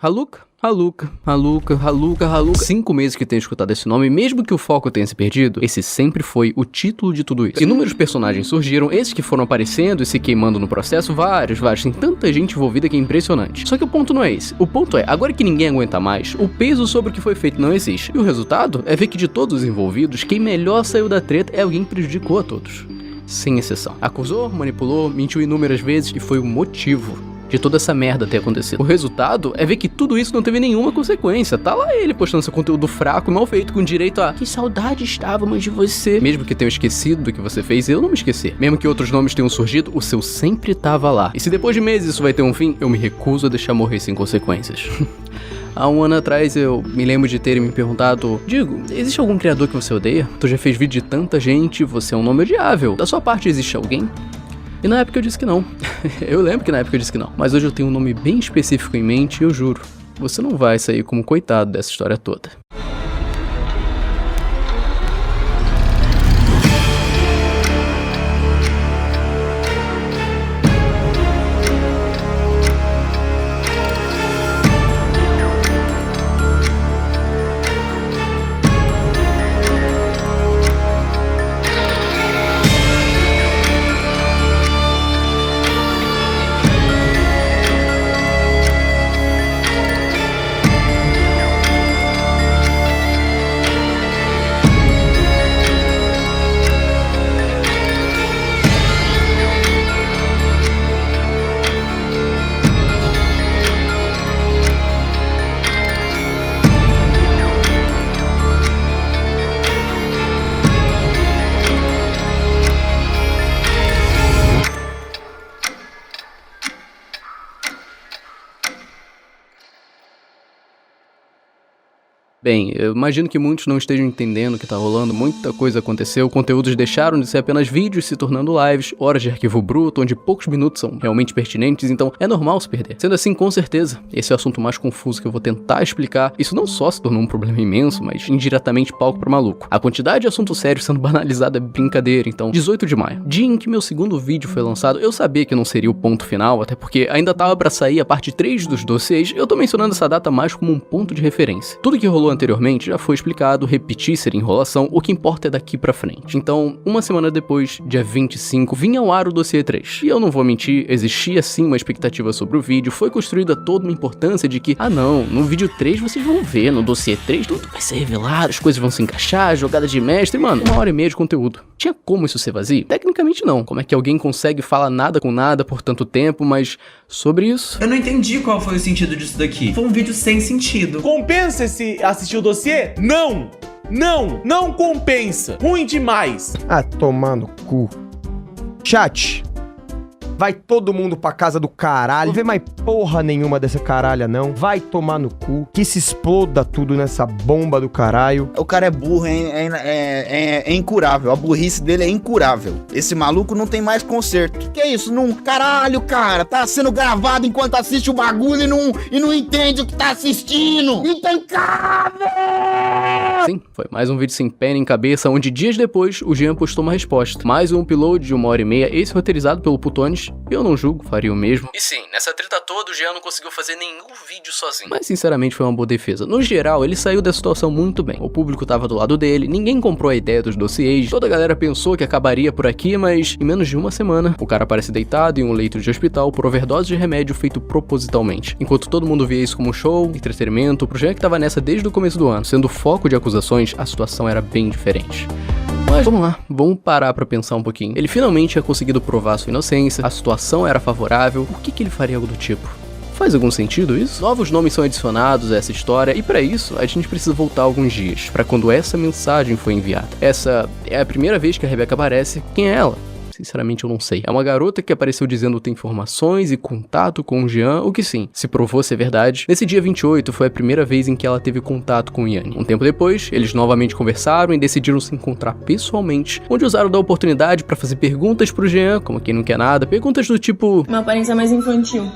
Haluca. 5 meses que tenho escutado esse nome, mesmo que o foco tenha se perdido, esse sempre foi o título de tudo isso. Inúmeros personagens surgiram, esses que foram aparecendo e se queimando no processo, vários, tem tanta gente envolvida que é impressionante. Só que o ponto não é esse. O ponto é, agora que ninguém aguenta mais, o peso sobre o que foi feito não existe. E o resultado é ver que de todos os envolvidos, quem melhor saiu da treta é alguém que prejudicou a todos. Sem exceção. Acusou, manipulou, mentiu inúmeras vezes e foi o motivo de toda essa merda ter acontecido. O resultado é ver que tudo isso não teve nenhuma consequência. Tá lá ele postando seu conteúdo fraco e mal feito, com direito a que saudade estávamos de você. Mesmo que tenham esquecido do que você fez, eu não me esqueci. Mesmo que outros nomes tenham surgido, o seu sempre tava lá. E se depois de meses isso vai ter um fim, eu me recuso a deixar morrer sem consequências. Há um ano atrás eu me lembro de terem me perguntado: Digo, existe algum criador que você odeia? Tu já fez vídeo de tanta gente, você é um nome odiável. Da sua parte existe alguém? E na época eu disse que não. Eu lembro que na época eu disse que não. Mas hoje eu tenho um nome bem específico em mente e eu juro, você não vai sair como coitado dessa história toda. Bem, eu imagino que muitos não estejam entendendo o que tá rolando, muita coisa aconteceu, conteúdos deixaram de ser apenas vídeos se tornando lives, horas de arquivo bruto, onde poucos minutos são realmente pertinentes, então é normal se perder. Sendo assim, com certeza, esse é o assunto mais confuso que eu vou tentar explicar. Isso não só se tornou um problema imenso, mas indiretamente palco pra maluco. A quantidade de assunto sério sendo banalizada é brincadeira, então 18 de maio, dia em que meu segundo vídeo foi lançado, eu sabia que não seria o ponto final, até porque ainda tava pra sair a parte 3 dos dossiês, eu tô mencionando essa data mais como um ponto de referência. Tudo que rolou anteriormente já foi explicado, repetir seria enrolação, o que importa é daqui pra frente. Então, uma semana depois, dia 25, vinha ao ar o dossiê 3. E eu não vou mentir, existia sim uma expectativa sobre o vídeo, foi construída toda uma importância de que, no vídeo 3 vocês vão ver, no dossiê 3 tudo vai ser revelado, as coisas vão se encaixar, jogada de mestre, mano, 1h30 de conteúdo. Tinha como isso ser vazio? Tecnicamente não. Como é que alguém consegue falar nada com nada por tanto tempo, mas sobre isso... Eu não entendi qual foi o sentido disso daqui. Foi um vídeo sem sentido. Compensa se assistir o dossiê? Não! Não compensa. Ruim demais. Ah, tomar no cu. Chat. Vai todo mundo pra casa do caralho. Não vê mais porra nenhuma dessa caralha, não. Vai tomar no cu. Que se exploda tudo nessa bomba do caralho. O cara é burro, é incurável. A burrice dele é incurável. Esse maluco não tem mais conserto. Que isso? Não... Caralho, cara. Tá sendo gravado enquanto assiste o bagulho e não entende o que tá assistindo. Intancável! Sim, foi mais um vídeo sem pé nem cabeça, onde dias depois o Jean postou uma resposta. Mais um upload de 1h30, esse roteirizado pelo Putones. Eu não julgo, faria o mesmo. E sim, nessa treta toda o Jean não conseguiu fazer nenhum vídeo sozinho. Mas sinceramente foi uma boa defesa. No geral, ele saiu da situação muito bem. O público tava do lado dele, ninguém comprou a ideia dos dossiês, toda a galera pensou que acabaria por aqui, mas em menos de uma semana, o cara aparece deitado em um leito de hospital por overdose de remédio feito propositalmente. Enquanto todo mundo via isso como show, entretenimento, pro Jean que tava nessa desde o começo do ano, sendo foco de acusações, a situação era bem diferente. Mas vamos lá, vamos parar pra pensar um pouquinho. Ele finalmente tinha conseguido provar sua inocência, a situação era favorável, por que ele faria algo do tipo? Faz algum sentido isso? Novos nomes são adicionados a essa história e pra isso a gente precisa voltar alguns dias, pra quando essa mensagem foi enviada. Essa é a primeira vez que a Rebeca aparece. Quem é ela? Sinceramente eu não sei. É uma garota que apareceu dizendo ter informações e contato com o Jean, o que sim, se provou ser verdade. Nesse dia 28 foi a primeira vez em que ela teve contato com o Yanni. Um tempo depois, eles novamente conversaram e decidiram se encontrar pessoalmente, onde usaram da oportunidade pra fazer perguntas pro Jean, como quem não quer nada, perguntas do tipo... Uma aparência mais infantil.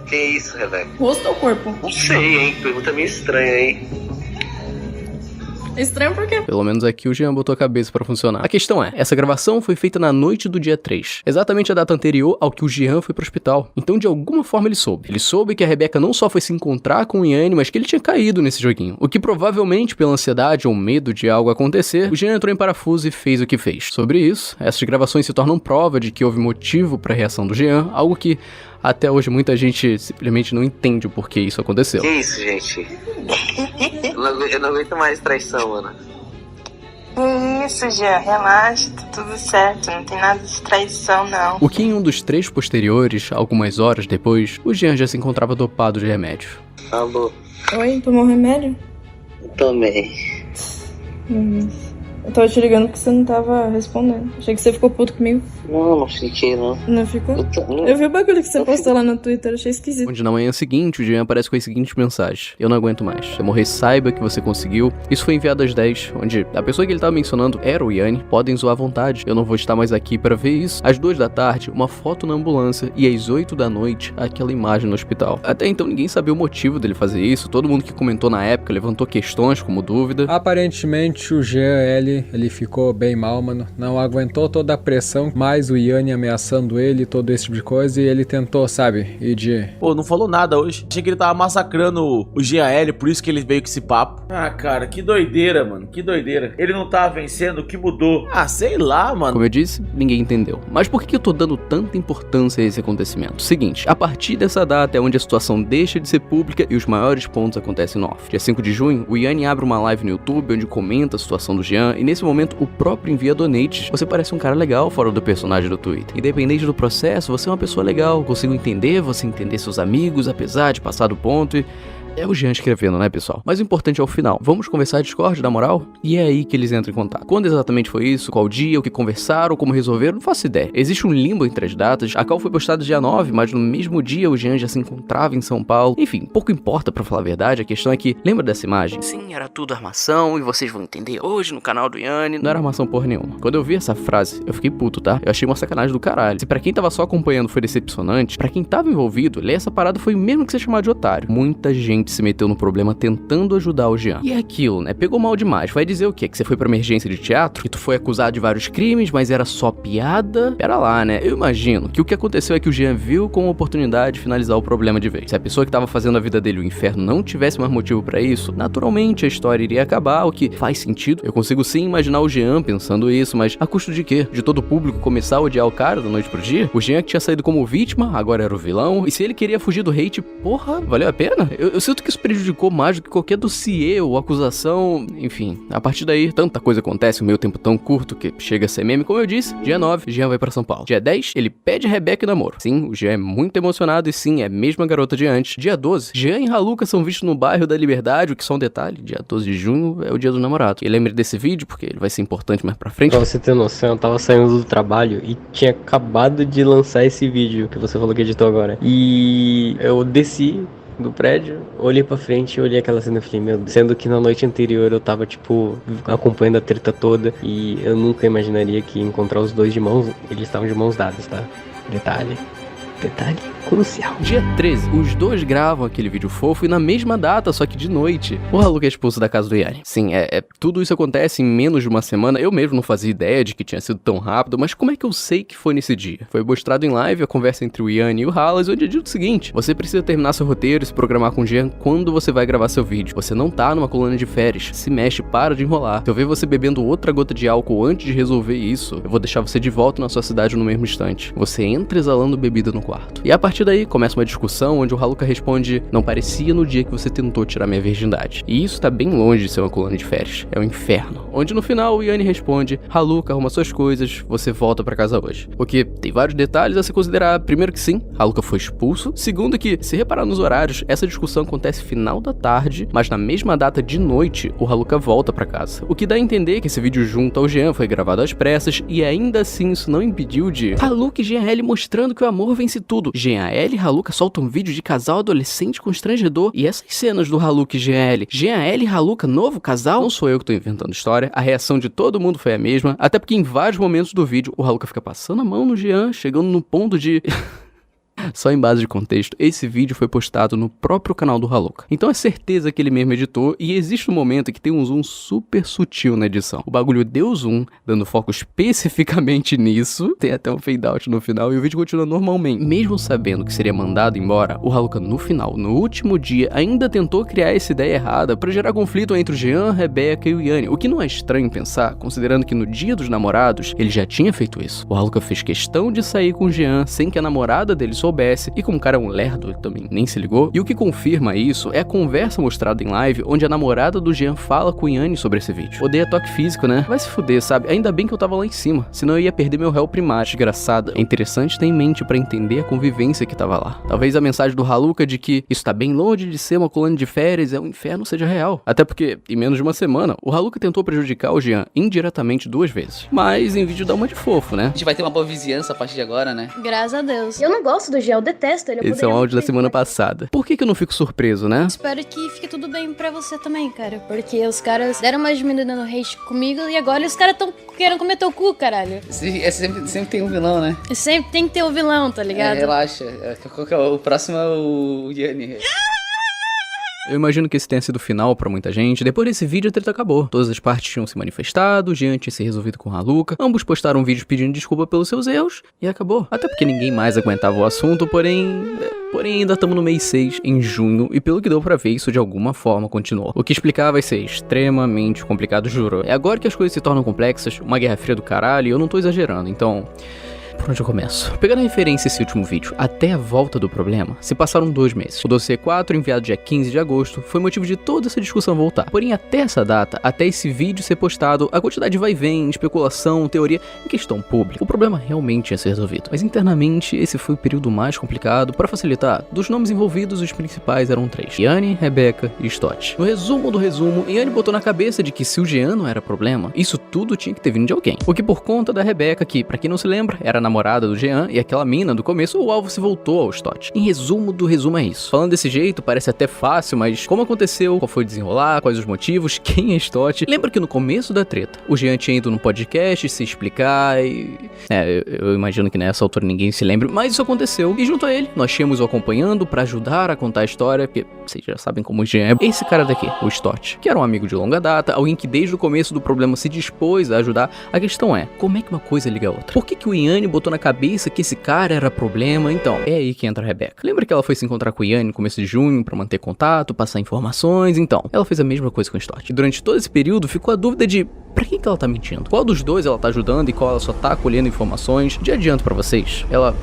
Que isso, Rebeca? Rosto ou corpo? Não sei, hein? Pergunta meio estranha, hein? Estranho por quê? Pelo menos aqui o Jean botou a cabeça pra funcionar. A questão é, essa gravação foi feita na noite do dia 3, exatamente a data anterior ao que o Jean foi pro hospital. Então, de alguma forma, ele soube. Ele soube que a Rebeca não só foi se encontrar com o Yanni, mas que ele tinha caído nesse joguinho. O que provavelmente, pela ansiedade ou medo de algo acontecer, o Jean entrou em parafuso e fez o que fez. Sobre isso, essas gravações se tornam prova de que houve motivo pra reação do Jean, algo que até hoje muita gente simplesmente não entende o porquê isso aconteceu. Que isso, gente? Eu não aguento mais traição, mano. Isso, Jean, relaxa, tá tudo certo, não tem nada de traição, não. O que em um dos 3 posteriores, algumas horas depois, o Jean já se encontrava dopado de remédio. Alô? Oi, tomou remédio? Tomei. Eu tava te ligando porque você não tava respondendo. Achei que você ficou puto comigo. Não fiquei, não. Não ficou? Eu vi o bagulho que você postou lá no Twitter, achei esquisito. Onde na manhã seguinte, o Jean aparece com as seguintes mensagens: eu não aguento mais. Se eu morrer, saiba que você conseguiu. Isso foi enviado às 10, onde a pessoa que ele tava mencionando era o Yanni. Podem zoar à vontade, eu não vou estar mais aqui para ver isso. Às 2 da tarde, uma foto na ambulância. E às 8 da noite, aquela imagem no hospital. Até então ninguém sabia o motivo dele fazer isso. Todo mundo que comentou na época levantou questões como dúvida. Aparentemente o Jean, ele ficou bem mal, mano. Não aguentou toda a pressão, mais o Yanni ameaçando ele, todo esse tipo de coisa, e ele tentou, sabe, ir de... Pô, não falou nada hoje. Achei que ele tava massacrando o GAL, por isso que ele veio com esse papo. Ah, cara, que doideira, mano, que doideira. Ele não tava vencendo, o que mudou? Ah, sei lá, mano. Como eu disse, ninguém entendeu. Mas por que eu tô dando tanta importância a esse acontecimento? Seguinte, a partir dessa data é onde a situação deixa de ser pública e os maiores pontos acontecem no off. Dia 5 de junho, o Yanni abre uma live no YouTube onde comenta a situação do Jean, e nesse momento o próprio envia donates. Você parece um cara legal fora do personagem do Twitter. Independente do processo, você é uma pessoa legal. Consigo entender, você entender seus amigos, apesar de passar do ponto e... É o Jean escrevendo, né, pessoal? Mas o importante é o final. Vamos conversar a Discord, na moral? E é aí que eles entram em contato. Quando exatamente foi isso? Qual dia? O que conversaram? Como resolveram? Não faço ideia. Existe um limbo entre as datas. A call foi postada dia 9, mas no mesmo dia o Jean já se encontrava em São Paulo. Enfim, pouco importa pra falar a verdade. A questão é que, lembra dessa imagem? Sim, era tudo armação e vocês vão entender hoje no canal do Yanni. Não era armação porra nenhuma. Quando eu vi essa frase, eu fiquei puto, tá? Eu achei uma sacanagem do caralho. Se pra quem tava só acompanhando foi decepcionante, pra quem tava envolvido, ler essa parada foi mesmo que ser chamado de otário. Muita gente se meteu no problema tentando ajudar o Jean. E é aquilo, né? Pegou mal demais. Vai dizer o quê? Que você foi pra emergência de teatro? Que tu foi acusado de vários crimes, mas era só piada? Pera lá, né? Eu imagino que o que aconteceu é que o Jean viu como oportunidade de finalizar o problema de vez. Se a pessoa que tava fazendo a vida dele o inferno não tivesse mais motivo pra isso, naturalmente a história iria acabar, o que faz sentido. Eu consigo sim imaginar o Jean pensando isso, mas a custo de quê? De todo o público começar a odiar o cara da noite pro dia? O Jean que tinha saído como vítima, agora era o vilão? E se ele queria fugir do hate, porra, valeu a pena? Eu sinto que isso prejudicou mais do que qualquer dossiê ou acusação, enfim. A partir daí, tanta coisa acontece em um meio tempo tão curto que chega a ser meme. Como eu disse, dia 9, Jean vai pra São Paulo. Dia 10, ele pede a Rebeca em namoro. Sim, o Jean é muito emocionado e sim, é a mesma garota de antes. Dia 12, Jean e Raluca são vistos no bairro da Liberdade, o que só um detalhe, dia 12 de junho é o dia do namorado. E lembre desse vídeo, porque ele vai ser importante mais pra frente. Pra você ter noção, eu tava saindo do trabalho e tinha acabado de lançar esse vídeo que você falou que editou agora. E eu desci do prédio, olhei pra frente e olhei aquela cena e falei, meu Deus. Sendo que na noite anterior eu tava, tipo, acompanhando a treta toda e eu nunca imaginaria que ia encontrar os dois de mãos, eles estavam de mãos dadas, tá? Detalhe crucial. Dia 13, os dois gravam aquele vídeo fofo e na mesma data, só que de noite, o Raluca é expulso da casa do Yanni. Sim, tudo isso acontece em menos de uma semana. Eu mesmo não fazia ideia de que tinha sido tão rápido, mas como é que eu sei que foi nesse dia? Foi mostrado em live a conversa entre o Yanni e o Halas, onde é dito o seguinte: você precisa terminar seu roteiro e se programar com o Jean quando você vai gravar seu vídeo. Você não tá numa colônia de férias. Se mexe, para de enrolar. Se eu ver você bebendo outra gota de álcool antes de resolver isso, eu vou deixar você de volta na sua cidade no mesmo instante. Você entra exalando bebida no quarto. E a partir daí começa uma discussão onde o Raluca responde: não parecia no dia que você tentou tirar minha virgindade. E isso tá bem longe de ser uma colônia de férias. É um inferno. Onde no final o Yanni responde: Raluca, arruma suas coisas, você volta pra casa hoje. Porque tem vários detalhes a se considerar. Primeiro que sim, Raluca foi expulso. Segundo que, se reparar nos horários, essa discussão acontece final da tarde, mas na mesma data de noite, o Raluca volta pra casa. O que dá a entender que esse vídeo junto ao Jean foi gravado às pressas, e ainda assim isso não impediu de Raluca e GL mostrando que o amor vence tudo. GL e Raluca soltam um vídeo de casal adolescente constrangedor, e essas cenas do Raluca e GL e Raluca, novo casal? Não sou eu que tô inventando história, a reação de todo mundo foi a mesma, até porque em vários momentos do vídeo o Raluca fica passando a mão no Jean, chegando no ponto de... Só em base de contexto, esse vídeo foi postado no próprio canal do Haluka. Então é certeza que ele mesmo editou e existe um momento que tem um zoom super sutil na edição. O bagulho deu zoom, dando foco especificamente nisso, tem até um fade out no final e o vídeo continua normalmente. Mesmo sabendo que seria mandado embora, o Haluka no final, no último dia, ainda tentou criar essa ideia errada pra gerar conflito entre o Jean, Rebeca e o Yanni, o que não é estranho pensar, considerando que no dia dos namorados, ele já tinha feito isso. O Haluka fez questão de sair com o Jean sem que a namorada dele soubesse, e como o cara é um lerdo, ele também nem se ligou, e o que confirma isso é a conversa mostrada em live, onde a namorada do Jean fala com o Yanni sobre esse vídeo. Odeia toque físico, né? Vai se fuder, sabe? Ainda bem que eu tava lá em cima, senão eu ia perder meu réu primário, desgraçada. É interessante ter em mente pra entender a convivência que tava lá. Talvez a mensagem do Haluka de que isso tá bem longe de ser uma colônia de férias, é um inferno, seja real. Até porque, em menos de uma semana, o Haluka tentou prejudicar o Jean indiretamente 2 vezes. Mas em vídeo dá uma de fofo, né? A gente vai ter uma boa vizinhança a partir de agora, né? Graças a Deus. Eu não gosto do Jean, eu detesto ele. Esse é um áudio da semana passada. Por que eu não fico surpreso, né? Espero que fique tudo bem pra você também, cara. Porque os caras deram uma diminuída no hate comigo e agora os caras tão querendo comer teu cu, caralho. Sempre tem um vilão, né? Sempre tem que ter um vilão, tá ligado? Relaxa. O próximo é o Yanni. Eu imagino que esse tenha sido o final pra muita gente. Depois desse vídeo, a treta acabou. Todas as partes tinham se manifestado, o Jean tinha se resolvido com o Haluka, ambos postaram vídeos pedindo desculpa pelos seus erros, e acabou. Até porque ninguém mais aguentava o assunto, porém ainda estamos no mês 6, em junho, e pelo que deu pra ver, isso de alguma forma continuou. O que explicar vai ser extremamente complicado, juro. É agora que as coisas se tornam complexas, uma guerra fria do caralho, e eu não tô exagerando, então... Por onde eu começo? Pegando a referência esse último vídeo, até a volta do problema, se passaram 2 meses. O dossiê 4, enviado dia 15 de agosto, foi motivo de toda essa discussão voltar. Porém, até essa data, até esse vídeo ser postado, a quantidade vai e vem, especulação, teoria, em questão pública. O problema realmente ia ser resolvido. Mas internamente, esse foi o período mais complicado. Para facilitar, dos nomes envolvidos, os principais eram 3. Yanni, Rebeca e Stott. No resumo do resumo, Yanni botou na cabeça de que se o Jean não era problema, isso tudo tinha que ter vindo de alguém. O que por conta da Rebeca, que, pra quem não se lembra, era namorada do Jean e aquela mina do começo, o alvo se voltou ao Stott. Em resumo do resumo é isso. Falando desse jeito, parece até fácil, mas como aconteceu, qual foi o desenrolar, quais os motivos, quem é Stott? Lembra que no começo da treta, o Jean tinha ido no podcast se explicar e... eu imagino que nessa altura ninguém se lembre, mas isso aconteceu. E junto a ele, nós tínhamos o acompanhando pra ajudar a contar a história, porque vocês já sabem como o Jean é. Esse cara daqui, o Stott, que era um amigo de longa data, alguém que desde o começo do problema se dispôs a ajudar. A questão é, como é que uma coisa liga a outra? Por que o Yanni botou na cabeça que esse cara era problema? Então, é aí que entra a Rebeca. Lembra que ela foi se encontrar com o Yanni no começo de junho pra manter contato, passar informações? Então, ela fez a mesma coisa com o Stott. E durante todo esse período ficou a dúvida de pra quem que ela tá mentindo? Qual dos dois ela tá ajudando e qual ela só tá colhendo informações? De adianto pra vocês, ela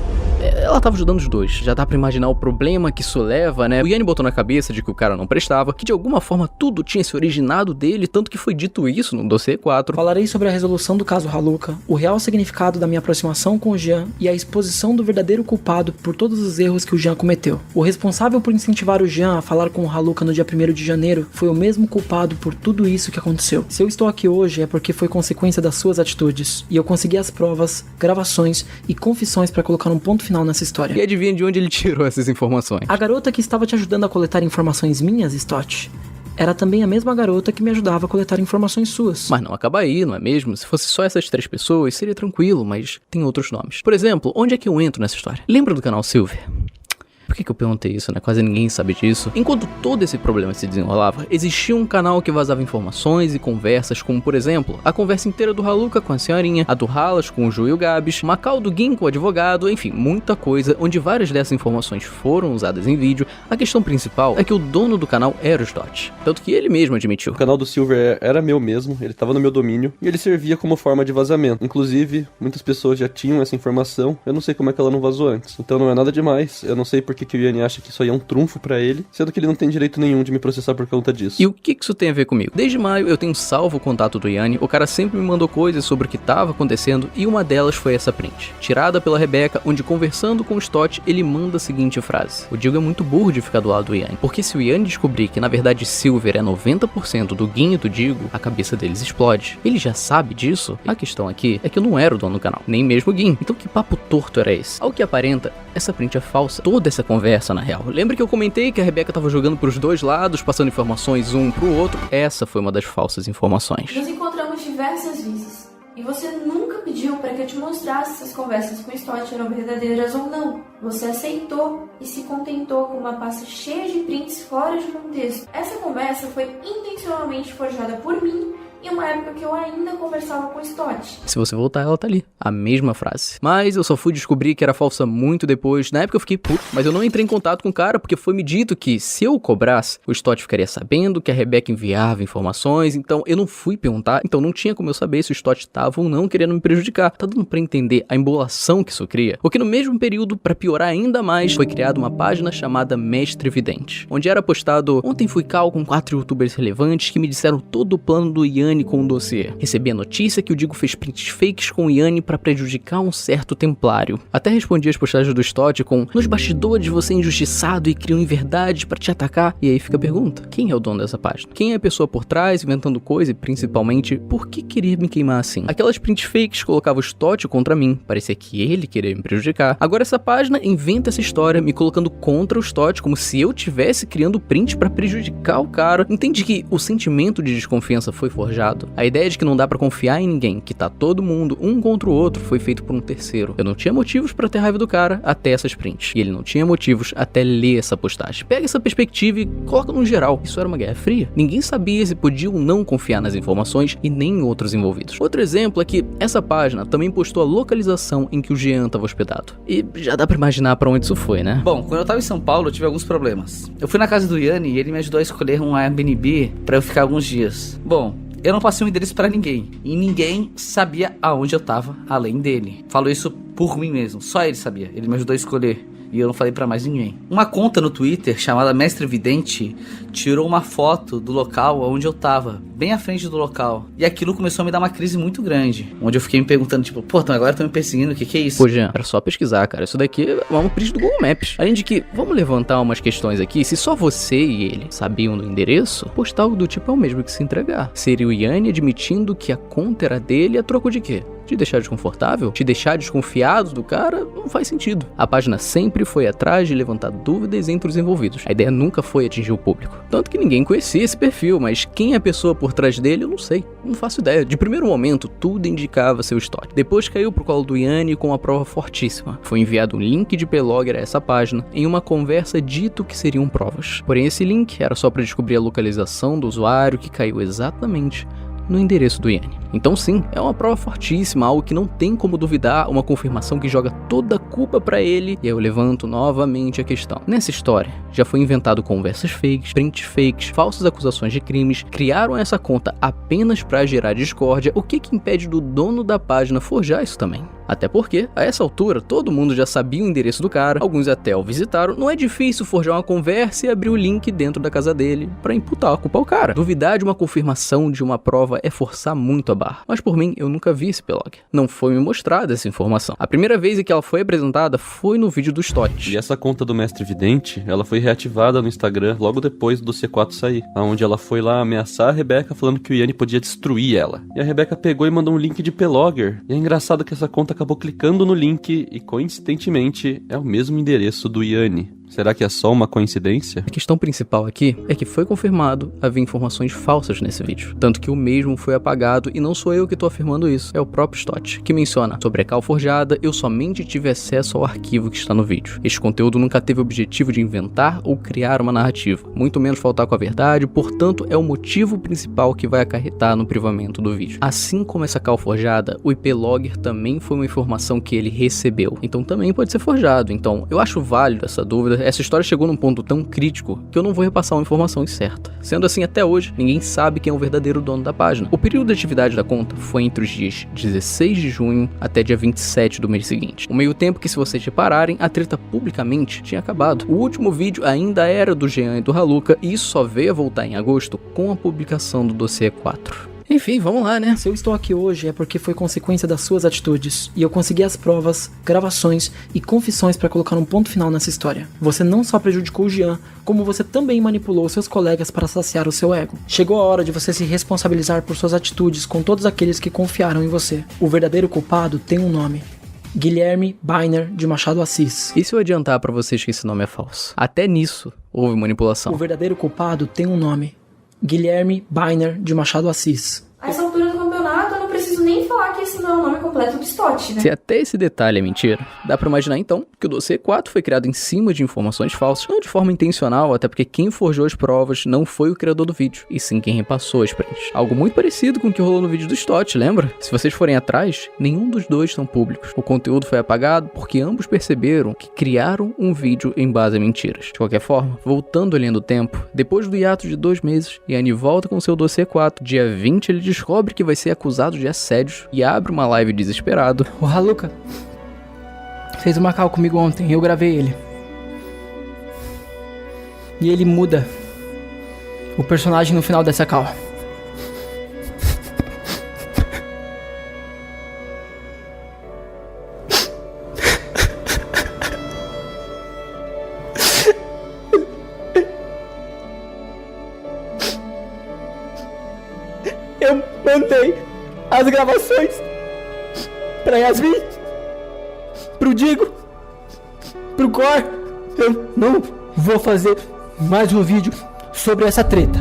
tava ajudando os dois. Já dá pra imaginar o problema que isso leva, né? O Yanni botou na cabeça de que o cara não prestava, que de alguma forma tudo tinha se originado dele, tanto que foi dito isso no dossiê 4. Falarei sobre a resolução do caso Haluka, o real significado da minha aproximação com o Jean e a exposição do verdadeiro culpado por todos os erros que o Jean cometeu. O responsável por incentivar o Jean a falar com o Haluka no dia 1º de janeiro foi o mesmo culpado por tudo isso que aconteceu. Se eu estou aqui hoje é porque foi consequência das suas atitudes, e eu consegui as provas, gravações e confissões para colocar um ponto final nessa história. E adivinha de onde ele tirou essas informações? A garota que estava te ajudando a coletar informações minhas, Stott, era também a mesma garota que me ajudava a coletar informações suas. Mas não acaba aí, não é mesmo? Se fosse só essas 3 pessoas, seria tranquilo, mas tem outros nomes. Por exemplo, onde é que eu entro nessa história? Lembra do canal Silver? Por que eu perguntei isso, né? Quase ninguém sabe disso. Enquanto todo esse problema se desenrolava, existia um canal que vazava informações e conversas, como por exemplo, a conversa inteira do Haluka com a senhorinha, a do Halas com o Ju e o Gabs, Macau do Gin com o advogado, enfim, muita coisa, onde várias dessas informações foram usadas em vídeo. A questão principal é que o dono do canal era o Stott, tanto que ele mesmo admitiu. O canal do Silver era meu mesmo, ele estava no meu domínio, e ele servia como forma de vazamento. Inclusive, muitas pessoas já tinham essa informação, eu não sei como é que ela não vazou antes. Então não é nada demais, eu não sei por que o Yanni acha que isso aí é um trunfo pra ele, sendo que ele não tem direito nenhum de me processar por conta disso. E o que isso tem a ver comigo? Desde maio eu tenho salvo o contato do Yanni, o cara sempre me mandou coisas sobre o que tava acontecendo, e uma delas foi essa print, tirada pela Rebeca, onde conversando com o Stott, ele manda a seguinte frase: o Digo é muito burro de ficar do lado do Yanni, porque se o Yanni descobrir que na verdade Silver é 90% do Gin e do Digo, a cabeça deles explode. Ele já sabe disso? A questão aqui é que eu não era o dono do canal, nem mesmo o Gin. Então que papo torto era esse? Ao que aparenta, essa print é falsa. Toda essa conversa, na real. Lembra que eu comentei que a Rebeca tava jogando pros dois lados, passando informações um pro outro? Essa foi uma das falsas informações. Nos encontramos diversas vezes. E você nunca pediu para que eu te mostrasse se as conversas com o Stott eram verdadeiras ou não. Você aceitou e se contentou com uma pasta cheia de prints fora de contexto. Essa conversa foi intencionalmente forjada por mim em uma época que eu ainda conversava com o Stott. Se você voltar, ela tá ali. A mesma frase. Mas eu só fui descobrir que era falsa muito depois. Na época eu fiquei puto, mas eu não entrei em contato com o cara porque foi me dito que se eu cobrasse, o Stott ficaria sabendo que a Rebeca enviava informações, então eu não fui perguntar, então não tinha como eu saber se o Stott tava ou não querendo me prejudicar. Tá dando pra entender a embolação que isso cria? Porque no mesmo período, pra piorar ainda mais, foi criada uma página chamada Mestre Vidente, onde era postado: ontem fui cal com 4 youtubers relevantes que me disseram todo o plano do Yanni com o dossiê. Recebi a notícia que o Digo fez prints fakes com o Yanni pra prejudicar um certo templário. Até respondi as postagens do Stott com: nos bastidores você é injustiçado e criam inverdades pra te atacar. E aí fica a pergunta: quem é o dono dessa página? Quem é a pessoa por trás, inventando coisa e principalmente, por que querer me queimar assim? Aquelas prints fakes colocavam o Stott contra mim, parecia que ele queria me prejudicar. Agora essa página inventa essa história me colocando contra o Stott, como se eu tivesse criando print pra prejudicar o cara. Entende que o sentimento de desconfiança foi forjado? A ideia de que não dá pra confiar em ninguém, que tá todo mundo um contra o outro, foi feito por um terceiro. Eu não tinha motivos pra ter raiva do cara até essas prints, e ele não tinha motivos até ler essa postagem. Pega essa perspectiva e coloca no geral. Isso era uma guerra fria. Ninguém sabia se podia ou não confiar nas informações e nem em outros envolvidos. Outro exemplo é que essa página também postou a localização em que o Jean tava hospedado. E já dá pra imaginar pra onde isso foi, né? Bom, quando eu tava em São Paulo, eu tive alguns problemas. Eu fui na casa do Yanni e ele me ajudou a escolher um Airbnb pra eu ficar alguns dias. Bom, eu não passei um endereço pra ninguém, e ninguém sabia aonde eu tava, além dele. Falo isso por mim mesmo, só ele sabia, ele me ajudou a escolher, e eu não falei pra mais ninguém. Uma conta no Twitter, chamada Mestre Vidente, tirou uma foto do local onde eu tava, bem à frente do local, e aquilo começou a me dar uma crise muito grande, onde eu fiquei me perguntando, tipo, pô, então agora estão me perseguindo, o que é isso? Pô, Jean, era só pesquisar, cara, isso daqui é uma print do Google Maps. Além de que, vamos levantar umas questões aqui, se só você e ele sabiam do endereço, postar algo do tipo é o mesmo que se entregar. Seria o Yanni admitindo que a conta era dele a troco de quê? Te deixar desconfortável? Te deixar desconfiado do cara? Não faz sentido. A página sempre foi atrás de levantar dúvidas entre os envolvidos. A ideia nunca foi atingir o público. Tanto que ninguém conhecia esse perfil, mas quem é a pessoa por trás dele, eu não sei. Não faço ideia. De primeiro momento, tudo indicava seu Stott. Depois caiu pro colo do Yanni com uma prova fortíssima. Foi enviado um link de Plogger a essa página em uma conversa dito que seriam provas. Porém, esse link era só para descobrir a localização do usuário que caiu exatamente no endereço do Yanni. Então sim, é uma prova fortíssima, algo que não tem como duvidar, uma confirmação que joga toda a culpa pra ele. E aí eu levanto novamente a questão. Nessa história, já foi inventado conversas fakes, prints fakes, falsas acusações de crimes, criaram essa conta apenas pra gerar discórdia. O que impede do dono da página forjar isso também? Até porque, a essa altura, todo mundo já sabia o endereço do cara, alguns até o visitaram. Não é difícil forjar uma conversa e abrir o link dentro da casa dele pra imputar a culpa ao cara. Duvidar de uma confirmação de uma prova é forçar muito a barra. Mas por mim, eu nunca vi esse Plogger. Não foi me mostrada essa informação. A primeira vez em que ela foi apresentada foi no vídeo do Stott. E essa conta do Mestre Vidente, ela foi reativada no Instagram logo depois do C4 sair, onde ela foi lá ameaçar a Rebeca falando que o Yanni podia destruir ela. E a Rebeca pegou e mandou um link de Plogger. E é engraçado que essa conta acabou clicando no link e, coincidentemente, é o mesmo endereço do Yanni. Será que é só uma coincidência? A questão principal aqui é que foi confirmado haver informações falsas nesse vídeo. Tanto que o mesmo foi apagado e não sou eu que tô afirmando isso, é o próprio Stott, que menciona: sobre a cal forjada, eu somente tive acesso ao arquivo que está no vídeo. Este conteúdo nunca teve o objetivo de inventar ou criar uma narrativa, muito menos faltar com a verdade, portanto é o motivo principal que vai acarretar no privamento do vídeo. Assim como essa cal forjada, o IP Logger também foi uma informação que ele recebeu, então também pode ser forjado. Então eu acho válido essa dúvida. Essa história chegou num ponto tão crítico que eu não vou repassar uma informação incerta. Sendo assim, até hoje, ninguém sabe quem é o verdadeiro dono da página. O período de atividade da conta foi entre os dias 16 de junho até dia 27 do mês seguinte. O meio tempo que, se vocês repararem, a treta publicamente tinha acabado. O último vídeo ainda era do Jean e do Haluka, e isso só veio a voltar em agosto com a publicação do dossiê 4. Enfim, vamos lá, né? Se eu estou aqui hoje é porque foi consequência das suas atitudes, e eu consegui as provas, gravações e confissões para colocar um ponto final nessa história. Você não só prejudicou o Jean, como você também manipulou seus colegas para saciar o seu ego. Chegou a hora de você se responsabilizar por suas atitudes com todos aqueles que confiaram em você. O verdadeiro culpado tem um nome: Guilherme Byner de Machado Assis. E se eu adiantar pra vocês que esse nome é falso? Até nisso houve manipulação. O verdadeiro culpado tem um nome: Guilherme Byner de Machado Assis. A essa altura do campeonato, eu não preciso nem falar que esse esse não é o nome completo do Stott, né? Se até esse detalhe é mentira, dá pra imaginar então que o dossiê 4 foi criado em cima de informações falsas, não de forma intencional, até porque quem forjou as provas não foi o criador do vídeo, e sim quem repassou as prints. Algo muito parecido com o que rolou no vídeo do Stott, lembra? Se vocês forem atrás, nenhum dos dois são públicos. O conteúdo foi apagado porque ambos perceberam que criaram um vídeo em base a mentiras. De qualquer forma, voltando a linha do tempo, depois do hiato de 2 meses, Yanni volta com seu dossiê 4. Dia 20 ele descobre que vai ser acusado de assédios e abre uma live desesperado. O Haluka fez uma call comigo ontem, eu gravei ele. E ele muda o personagem no final dessa call. Eu mandei as gravações pra Yasmin, pro Digo, pro Cor. Eu não vou fazer mais um vídeo sobre essa treta.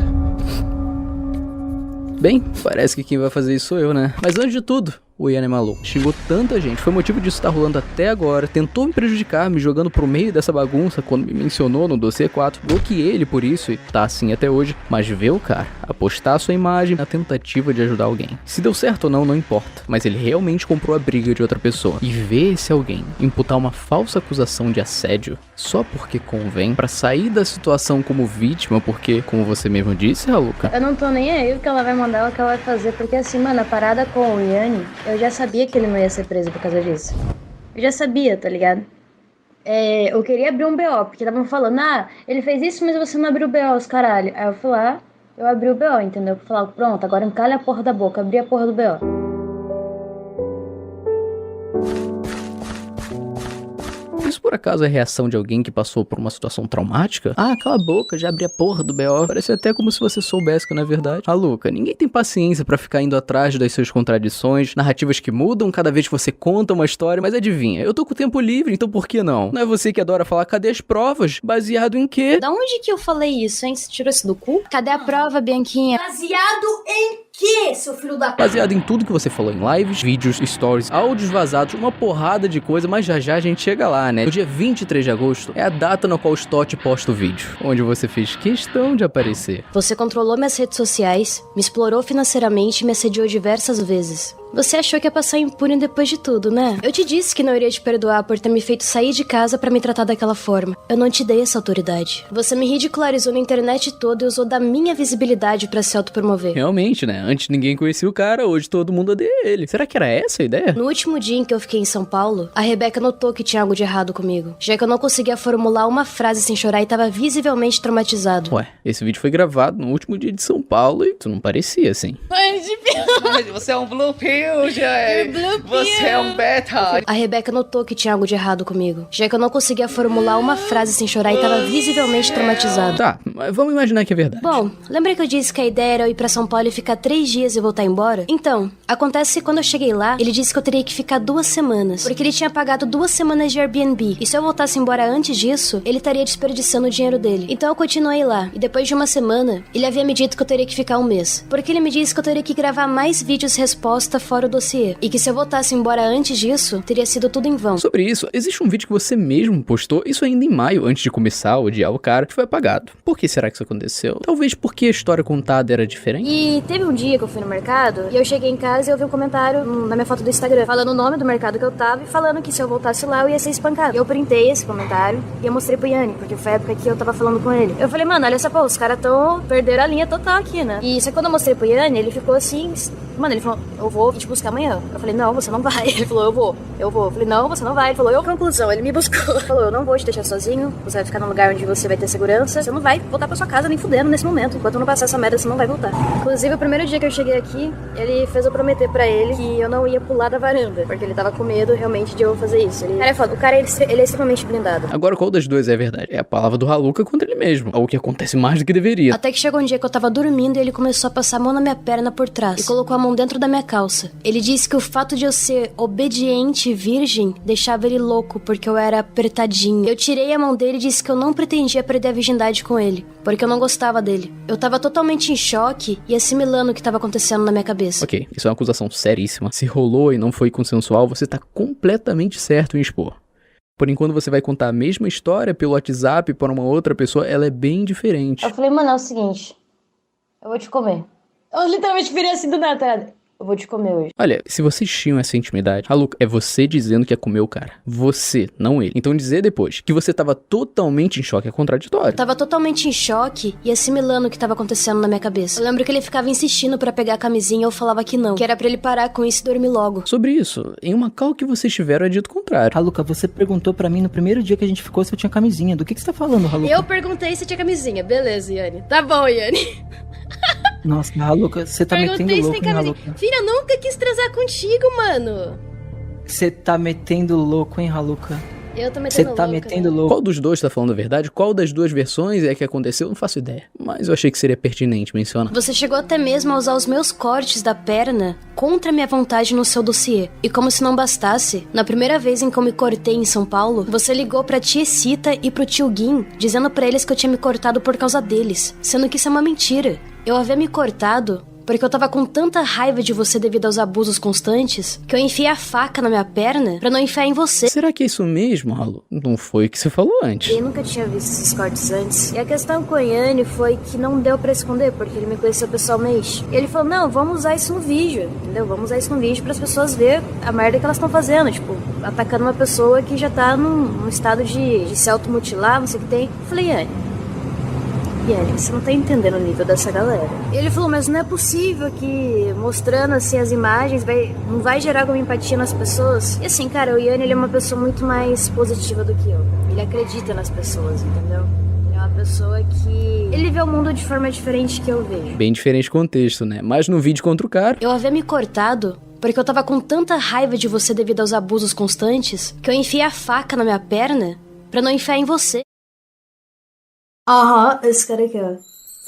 Bem, parece que quem vai fazer isso sou eu, né? Mas antes de tudo, o Yanni é maluco. Xingou tanta gente, foi motivo disso estar rolando até agora, tentou me prejudicar, me jogando pro meio dessa bagunça quando me mencionou no dossiê 4, bloqueei ele por isso e tá assim até hoje, mas vê o cara apostar sua imagem na tentativa de ajudar alguém. Se deu certo ou não, não importa, mas ele realmente comprou a briga de outra pessoa. E ver esse alguém imputar uma falsa acusação de assédio só porque convém pra sair da situação como vítima, porque, como você mesmo disse, Haluka, Eu não tô nem aí o que ela vai mandar ou o que ela vai fazer, porque assim, mano, a parada com o Yanni, eu já sabia que ele não ia ser preso por causa disso. Eu já sabia, tá ligado? Eu queria abrir um BO, porque estavam falando, ele fez isso, mas você não abriu o BO, os caralho. Aí eu fui lá, eu abri o BO, entendeu? Eu falei, pronto, agora encalha a porra da boca, abri a porra do BO. Isso por acaso é a reação de alguém que passou por uma situação traumática? Cala a boca, já abri a porra do BO. Parece até como se você soubesse que não é verdade. Haluka, ninguém tem paciência pra ficar indo atrás das suas contradições, narrativas que mudam cada vez que você conta uma história, mas adivinha, eu tô com o tempo livre, então por que não? Não é você que adora falar, cadê as provas? Baseado em quê? Da onde que eu falei isso, hein? Você tirou isso do cu? Cadê a prova, Bianquinha? Baseado em quê, seu filho da... Baseado em tudo que você falou em lives, vídeos, stories, áudios vazados, uma porrada de coisa, mas já a gente chega lá, né? No dia 23 de agosto é a data na qual o Stott posta o vídeo, onde você fez questão de aparecer. Você controlou minhas redes sociais, me explorou financeiramente e me assediou diversas vezes. Você achou que ia passar impune depois de tudo, né? Eu te disse que não iria te perdoar por ter me feito sair de casa pra me tratar daquela forma. Eu não te dei essa autoridade. Você me ridicularizou na internet toda e usou da minha visibilidade pra se autopromover. Realmente, né? Antes ninguém conhecia o cara, hoje todo mundo odeia ele. Será que era essa a ideia? No último dia em que eu fiquei em São Paulo, a Rebeca notou que tinha algo de errado comigo, já que eu não conseguia formular uma frase sem chorar e tava visivelmente traumatizado. Ué, esse vídeo foi gravado no último dia de São Paulo e tu não parecia assim. Você é um blue pill, Jair. Você é um beta. A Rebeca notou que tinha algo de errado comigo, já que eu não conseguia formular uma frase sem chorar e tava visivelmente traumatizado. Tá, mas vamos imaginar que é verdade. Bom, lembra que eu disse que a ideia era eu ir pra São Paulo e ficar 3 dias e voltar embora? Então, acontece que quando eu cheguei lá, ele disse que eu teria que ficar 2 semanas, porque ele tinha pagado 2 semanas de Airbnb, e se eu voltasse embora antes disso, ele estaria desperdiçando o dinheiro dele. Então eu continuei lá, e depois de 1 semana, ele havia me dito que eu teria que ficar 1 mês, porque ele me disse que eu teria que gravar mais vídeos resposta fora o dossiê, e que se eu voltasse embora antes disso, teria sido tudo em vão. Sobre isso, existe um vídeo que você mesmo postou, isso ainda em maio, antes de começar a odiar o cara, que foi apagado. Por que será que isso aconteceu? Talvez porque a história contada era diferente? E teve um dia que eu fui no mercado, e eu cheguei em casa e eu vi um comentário na minha foto do Instagram, falando o nome do mercado que eu tava e falando que se eu voltasse lá eu ia ser espancado. Eu printei esse comentário e eu mostrei pro Yanni, porque foi a época que eu tava falando com ele. Eu falei, mano, olha só, pô, os caras perderam a linha total aqui, né? E só que quando eu mostrei pro Yanni, ele ficou assim, mano, ele falou, eu vou te buscar amanhã. Eu falei, não, você não vai. Ele falou, eu vou. Eu falei, não, você não vai. Ele falou, conclusão, ele me buscou. Ele falou, eu não vou te deixar sozinho, você vai ficar num lugar onde você vai ter segurança, você não vai voltar pra sua casa nem fudendo nesse momento. Enquanto eu não passar essa merda, você não vai voltar. Inclusive, o primeiro dia que eu cheguei aqui, ele fez eu prometer pra ele que eu não ia pular da varanda, porque ele tava com medo realmente de eu fazer isso. Cara, é foda. O cara, ele é extremamente blindado. Agora, qual das duas é verdade? É a palavra do Haluka contra ele mesmo, algo que acontece mais do que deveria. Até que chegou um dia que eu tava dormindo e ele começou a passar a mão na minha perna por trás e colocou a mão dentro da minha calça. cabeça. Ele disse que o fato de eu ser obediente e virgem deixava ele louco, porque eu era apertadinha. Eu tirei a mão dele e disse que eu não pretendia perder a virgindade com ele, porque eu não gostava dele. Eu tava totalmente em choque e assimilando o que tava acontecendo na minha cabeça. Ok, isso é uma acusação seríssima. Se rolou e não foi consensual, você tá completamente certo em expor. Porém, quando você vai contar a mesma história pelo WhatsApp para uma outra pessoa, ela é bem diferente. Eu falei, mano, é o seguinte, eu vou te comer. Eu literalmente virei assim do nada. Eu vou te comer hoje. Olha, se vocês tinham essa intimidade, Haluka, é você dizendo que ia comer o cara. Você, não ele. Então dizer depois que você tava totalmente em choque é contraditório. Eu tava totalmente em choque e assimilando o que tava acontecendo na minha cabeça. Eu lembro que ele ficava insistindo pra pegar a camisinha e eu falava que não, que era pra ele parar com isso e dormir logo. Sobre isso, em uma call que vocês tiveram é dito o contrário. Haluka, você perguntou pra mim no primeiro dia que a gente ficou se eu tinha camisinha. Do que você tá falando, Haluka? Eu perguntei se tinha camisinha. Beleza, Yanni. Tá bom, Yanni. Nossa, Haluka, você tá metendo louco, hein, Haluka? Filha, eu nunca quis transar contigo, mano. Você tá metendo louco, hein, Haluka? Eu tô metendo Você louco. tá metendo louco. Qual dos dois tá falando a verdade? Qual das duas versões é que aconteceu? Não faço ideia. Mas eu achei que seria pertinente mencionar. Você chegou até mesmo a usar os meus cortes da perna contra minha vontade no seu dossiê. E como se não bastasse, na primeira vez em que eu me cortei em São Paulo, você ligou pra tia Cita e pro tio Guim, dizendo pra eles que eu tinha me cortado por causa deles, sendo que isso é uma mentira. Eu havia me cortado porque eu tava com tanta raiva de você devido aos abusos constantes, que eu enfiei a faca na minha perna pra não enfiar em você. Será que é isso mesmo, Halu? Não foi o que você falou antes. Eu nunca tinha visto esses cortes antes. E a questão com o Yanni foi que não deu pra esconder, porque ele me conheceu pessoalmente. E ele falou, não, vamos usar isso no vídeo, entendeu? Vamos usar isso no vídeo pras pessoas verem a merda que elas estão fazendo, tipo, atacando uma pessoa que já tá num estado de se automutilar, não sei o que tem. Eu falei, Yanni, você não tá entendendo o nível dessa galera. Ele falou, mas não é possível que mostrando assim as imagens não vai gerar alguma empatia nas pessoas. E assim, cara, o Yanni, ele é uma pessoa muito mais positiva do que eu. Ele acredita nas pessoas, entendeu? Ele é uma pessoa que... ele vê o mundo de forma diferente que eu vejo. Bem diferente contexto, né? Mas no vídeo contra o cara... Eu havia me cortado porque eu tava com tanta raiva de você devido aos abusos constantes que eu enfiei a faca na minha perna pra não enfiar em você. Aham, esse cara aqui, ó.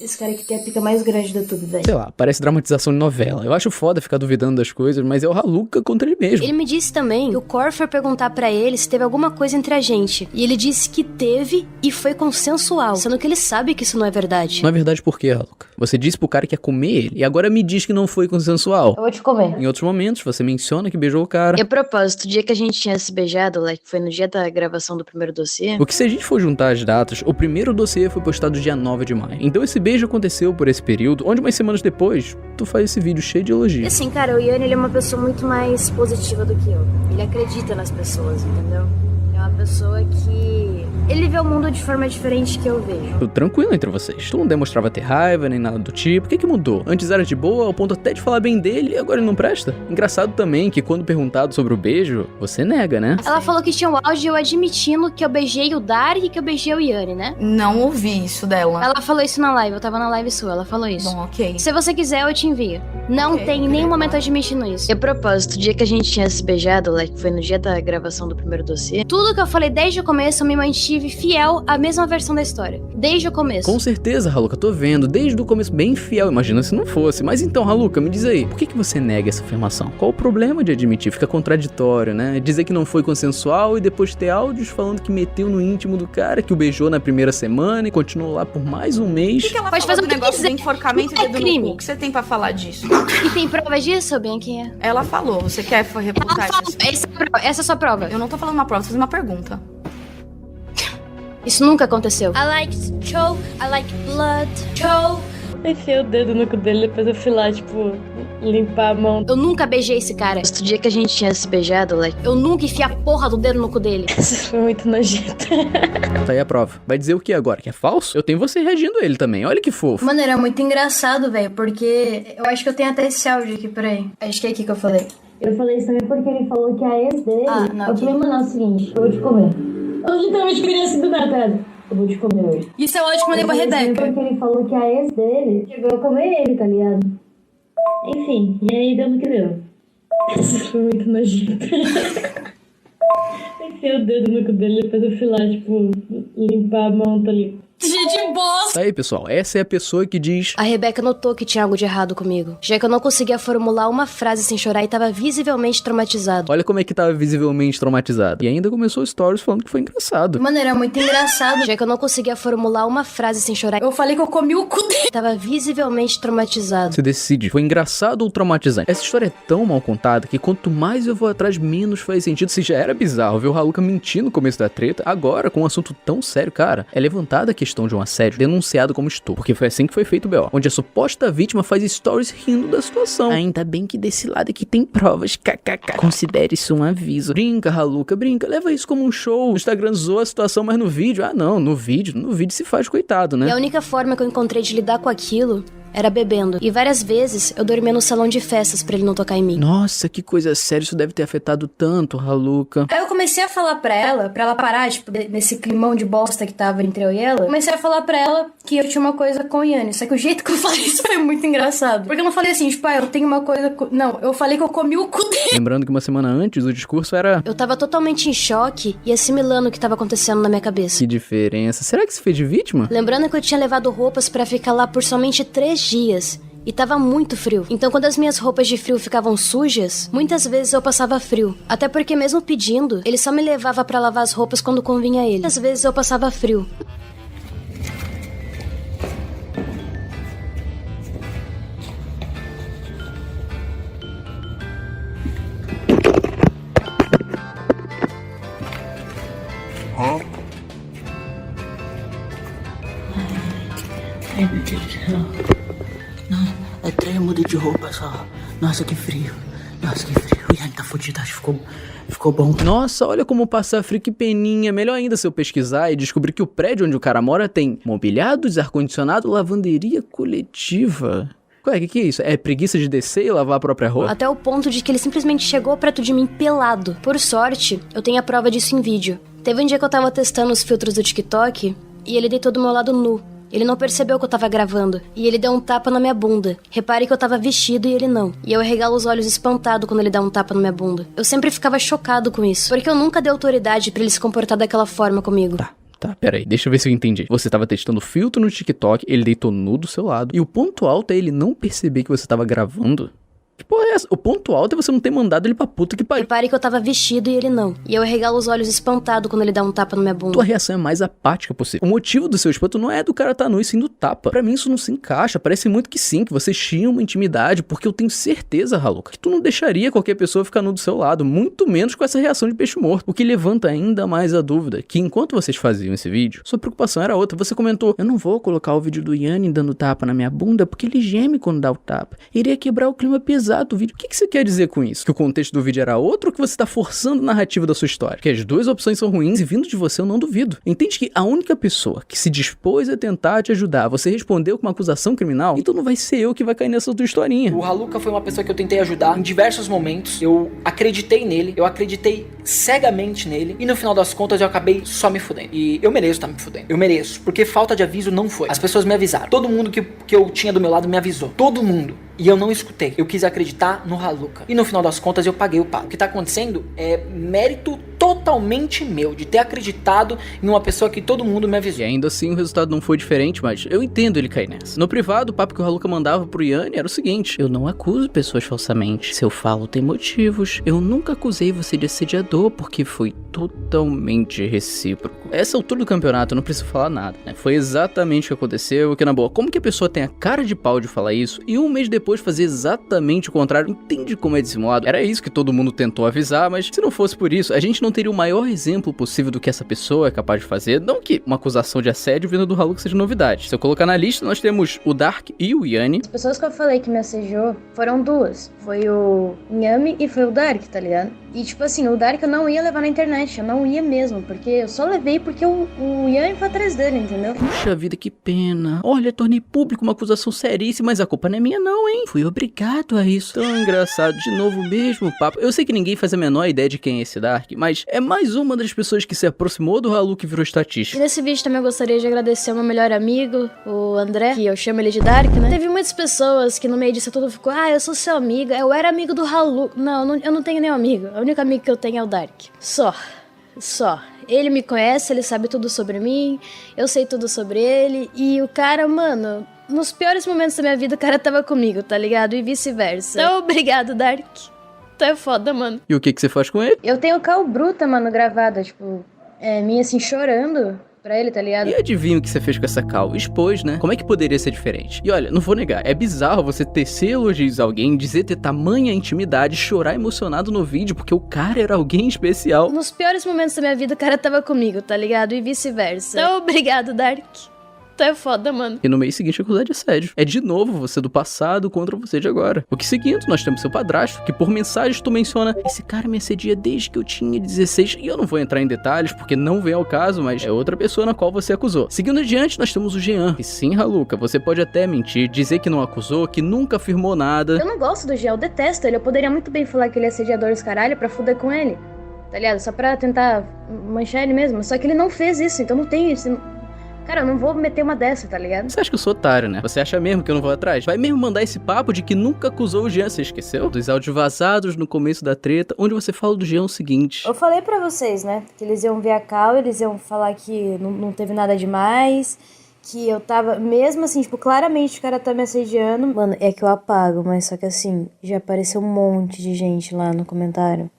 Esse cara aqui tem a pica mais grande do YouTube, velho. Sei lá, parece dramatização de novela. Eu acho foda ficar duvidando das coisas, mas é o Haluka contra ele mesmo. Ele me disse também que o Cor foi perguntar pra ele se teve alguma coisa entre a gente. E ele disse que teve e foi consensual, sendo que ele sabe que isso não é verdade. Não é verdade por quê, Haluka? Você disse pro cara que ia comer ele, e agora me diz que não foi consensual. Eu vou te comer. Em outros momentos, você menciona que beijou o cara. E a propósito, o dia que a gente tinha se beijado, que foi no dia da gravação do primeiro dossiê... O que se a gente for juntar as datas, o primeiro dossiê foi postado dia 9 de maio. Então esse beijo aconteceu por esse período, onde umas semanas depois, tu faz esse vídeo cheio de elogios. E assim, cara, o Yanni, ele é uma pessoa muito mais positiva do que eu. Ele acredita nas pessoas, entendeu? Ele é uma pessoa que... ele vê o mundo de forma diferente que eu vejo. Tudo tranquilo entre vocês. Tu não demonstrava ter raiva, nem nada do tipo. O que mudou? Antes era de boa, ao ponto até de falar bem dele, e agora ele não presta? Engraçado também que quando perguntado sobre o beijo, você nega, né? Ela falou que tinha um áudio eu admitindo que eu beijei o Dari e que eu beijei o Yanni, né? Não ouvi isso dela. Ela falou isso na live, eu tava na live sua, ela falou isso. Bom, ok. Se você quiser, eu te envio. Não tem em nenhum momento admitindo isso. E a propósito, o dia que a gente tinha se beijado, que foi no dia da gravação do primeiro dossiê, tudo que eu falei desde o começo, eu me mantive fiel à mesma versão da história. Desde o começo. Com certeza, Haluka, tô vendo. Desde o começo, bem fiel. Imagina se não fosse. Mas então, Haluka, me diz aí, por que você nega essa afirmação? Qual o problema de admitir? Fica contraditório, né? Dizer que não foi consensual e depois ter áudios falando que meteu no íntimo do cara, que o beijou na primeira semana e continuou lá por mais um mês. O que ela pode fazer um negócio do enforcamento e dedo no cu? O que você tem pra falar disso? E tem prova disso, Bianquinha? Ela falou. Você quer reputar isso? Essa é a sua prova. Eu não tô falando uma prova, tô fazendo uma pergunta. Isso nunca aconteceu. I like choke, I like blood, choke. Enfiei o dedo no cu dele, depois eu fui lá, tipo, limpar a mão. Eu nunca beijei esse cara. No dia que a gente tinha se beijado, eu nunca enfiei a porra do dedo no cu dele. Isso foi muito nojento. Tá aí a prova. Vai dizer o que agora? Que é falso? Eu tenho você reagindo a ele também. Olha que fofo. Mano, era muito engraçado, velho, porque eu acho que eu tenho até esse áudio aqui, peraí. Acho que é aqui que eu falei. Eu falei isso também porque ele falou que a ex dele... Ah, não. Eu falei, mano, é o seguinte, eu vou te comer. Eu literalmente virei assim do nada, eu vou te comer hoje. Isso é o áudio que eu mandei pra Rebeca. Porque ele falou que a ex dele chegou a comer ele, tá ligado? Enfim, e aí deu no que deu. Isso foi muito nojento. Enfiei o dedo no cu dele, depois eu fui lá, tipo, limpar a mão, tá ligado? De bosta. Tá aí, pessoal, essa é a pessoa que diz... A Rebeca notou que tinha algo de errado comigo, já que eu não conseguia formular uma frase sem chorar e tava visivelmente traumatizado. Olha como é que tava visivelmente traumatizado. E ainda começou stories falando que foi engraçado. Mano, era muito engraçado, já que eu não conseguia formular uma frase sem chorar. Eu falei que eu comi o cu dele. Tava visivelmente traumatizado. Você decide, foi engraçado ou traumatizante? Essa história é tão mal contada que quanto mais eu vou atrás, menos faz sentido. Se já era bizarro ver o Haluka mentir no começo da treta, agora, com um assunto tão sério, cara, é levantada a questão de um assédio denunciado como estupro, porque foi assim que foi feito o B.O., onde a suposta vítima faz stories rindo da situação. Ainda bem que desse lado aqui tem provas, kkk. Considere isso um aviso. Brinca, Haluka, brinca, leva isso como um show. O Instagram zoa a situação, mas no vídeo, no vídeo se faz coitado, né? E a única forma que eu encontrei de lidar com aquilo era bebendo. E várias vezes eu dormia no salão de festas pra ele não tocar em mim. Nossa, que coisa séria, isso deve ter afetado tanto, Haluka. Aí eu comecei a falar pra ela parar, tipo, nesse climão de bosta que tava entre eu e ela. Comecei a falar pra ela que eu tinha uma coisa com o Yanni. Só que o jeito que eu falei isso foi muito engraçado. Porque eu não falei assim, tipo, eu tenho uma coisa com... Não, eu falei que eu comi o cu dele. Lembrando que uma semana antes o discurso era... Eu tava totalmente em choque e assimilando o que tava acontecendo na minha cabeça. Que diferença. Será que se fez de vítima? Lembrando que eu tinha levado roupas pra ficar lá por somente 3 dias. E tava muito frio. Então quando as minhas roupas de frio ficavam sujas, muitas vezes eu passava frio. Até porque mesmo pedindo, ele só me levava pra lavar as roupas quando convinha a ele. Às vezes eu passava frio. Ai, meu Deus do céu. Não, é 3 mudas de roupa só. Nossa, que frio. Nossa, que frio. O Yanni tá fudido, acho que ficou bom. Nossa, olha como passa frio, que peninha. Melhor ainda se eu pesquisar e descobrir que o prédio onde o cara mora tem mobiliados, ar-condicionado, lavanderia coletiva. Ué, que é isso? É preguiça de descer e lavar a própria roupa? Até o ponto de que ele simplesmente chegou perto de mim pelado. Por sorte, eu tenho a prova disso em vídeo. Teve um dia que eu tava testando os filtros do TikTok e ele deitou do meu lado nu. Ele não percebeu que eu tava gravando, e ele deu um tapa na minha bunda. Repare que eu tava vestido e ele não. E eu regalo os olhos espantado quando ele dá um tapa na minha bunda. Eu sempre ficava chocado com isso, porque eu nunca dei autoridade pra ele se comportar daquela forma comigo. Tá, peraí, deixa eu ver se eu entendi. Você tava testando filtro no TikTok, ele deitou nu do seu lado, e o ponto alto é ele não perceber que você tava gravando? Que porra é essa? O ponto alto é você não ter mandado ele pra puta que pariu. Repare que eu tava vestido e ele não. E eu regalo os olhos espantado quando ele dá um tapa na minha bunda. Tua reação é mais apática possível. O motivo do seu espanto não é do cara tá nu e sim do tapa. Pra mim isso não se encaixa. Parece muito que sim, que vocês tinham uma intimidade, porque eu tenho certeza, Haluka, que tu não deixaria qualquer pessoa ficar nu do seu lado, muito menos com essa reação de peixe morto. O que levanta ainda mais a dúvida, que enquanto vocês faziam esse vídeo, sua preocupação era outra. Você comentou, eu não vou colocar o vídeo do Yanni dando tapa na minha bunda, porque ele geme quando dá o tapa. Iria quebrar o clima pesado do vídeo. O que você quer dizer com isso? Que o contexto do vídeo era outro ou que você tá forçando a narrativa da sua história? Que as duas opções são ruins e vindo de você eu não duvido. Entende que a única pessoa que se dispôs a tentar te ajudar, você respondeu com uma acusação criminal, então não vai ser eu que vai cair nessa tua historinha. O Haluka foi uma pessoa que eu tentei ajudar em diversos momentos. Eu acreditei nele, eu acreditei cegamente nele e no final das contas eu acabei só me fudendo. E eu mereço me fudendo. Eu mereço, porque falta de aviso não foi. As pessoas me avisaram. Todo mundo que eu tinha do meu lado me avisou. Todo mundo. E eu não escutei. Eu quis acreditar no Haluka. E no final das contas eu paguei o pato. O que tá acontecendo é mérito totalmente meu, de ter acreditado em uma pessoa que todo mundo me avisou. E ainda assim o resultado não foi diferente, mas eu entendo ele cair nessa. No privado, o papo que o Haluka mandava pro Yanni era o seguinte: eu não acuso pessoas falsamente. Se eu falo, tem motivos. Eu nunca acusei você de assediador, porque foi totalmente recíproco. Essa altura do campeonato, eu não preciso falar nada, né? Foi exatamente o que aconteceu, que na boa, como que a pessoa tem a cara de pau de falar isso e um mês depois fazer exatamente o contrário? Entende como é dissimulado? Era isso que todo mundo tentou avisar, mas se não fosse por isso, a gente não teria o maior exemplo possível do que essa pessoa é capaz de fazer. Não que uma acusação de assédio vindo do Haluka seja novidade. Se eu colocar na lista, nós temos o Dark e o Yanni. As pessoas que eu falei que me assediou foram duas. Foi o Nhami e foi o Dark, tá ligado? E tipo assim, o Dark eu não ia levar na internet, eu não ia mesmo, porque eu só levei porque o Yanni foi atrás dele, entendeu? Puxa vida, que pena. Olha, tornei público uma acusação seríssima, mas a culpa não é minha não, hein? Fui obrigado a isso. Tão engraçado, de novo mesmo papo. Eu sei que ninguém faz a menor ideia de quem é esse Dark, mas é mais uma das pessoas que se aproximou do Haluka e virou estatística. E nesse vídeo também eu gostaria de agradecer ao meu melhor amigo, o André, que eu chamo ele de Dark, né? Teve muitas pessoas que no meio disso tudo ficou, eu sou seu amigo, eu era amigo do Haluka. Não, eu não tenho nenhum amigo. A única amiga que eu tenho é o Dark. Só. Ele me conhece, ele sabe tudo sobre mim, eu sei tudo sobre ele. E o cara, mano, nos piores momentos da minha vida, o cara tava comigo, tá ligado? E vice-versa. Então, obrigado, Dark. Tu é foda, mano. E o que você faz com ele? Eu tenho cal bruta, mano, gravada, tipo, minha assim, chorando pra ele, tá ligado? E adivinha o que você fez com essa cal? Expôs, né? Como é que poderia ser diferente? E olha, não vou negar, é bizarro você tecer elogios a alguém, dizer ter tamanha intimidade, chorar emocionado no vídeo, porque o cara era alguém especial. Nos piores momentos da minha vida, o cara tava comigo, tá ligado? E vice-versa. Então, obrigado, Dark. Tu é foda, mano. E no mês seguinte acusar de assédio. É de novo você do passado contra você de agora. O que seguindo, nós temos seu padrasto, que por mensagens tu menciona: esse cara me assedia desde que eu tinha 16, e eu não vou entrar em detalhes, porque não vem ao caso, mas é outra pessoa na qual você acusou. Seguindo adiante, nós temos o Jean. E sim, Haluka, você pode até mentir, dizer que não acusou, que nunca afirmou nada. Eu não gosto do Jean, eu detesto ele. Eu poderia muito bem falar que ele é assediador dos caralho pra fuder com ele, tá ligado? Só pra tentar manchar ele mesmo. Só que ele não fez isso, então não tem isso. Cara, eu não vou meter uma dessa, tá ligado? Você acha que eu sou otário, né? Você acha mesmo que eu não vou atrás? Vai mesmo mandar esse papo de que nunca acusou o Jean, você esqueceu? Dos áudios vazados no começo da treta, onde você fala do Jean o seguinte: eu falei pra vocês, né? Que eles iam ver a cal, eles iam falar que não teve nada demais, que eu tava... Mesmo assim, tipo, claramente o cara tá me assediando. Mano, é que eu apago, mas só que assim, já apareceu um monte de gente lá no comentário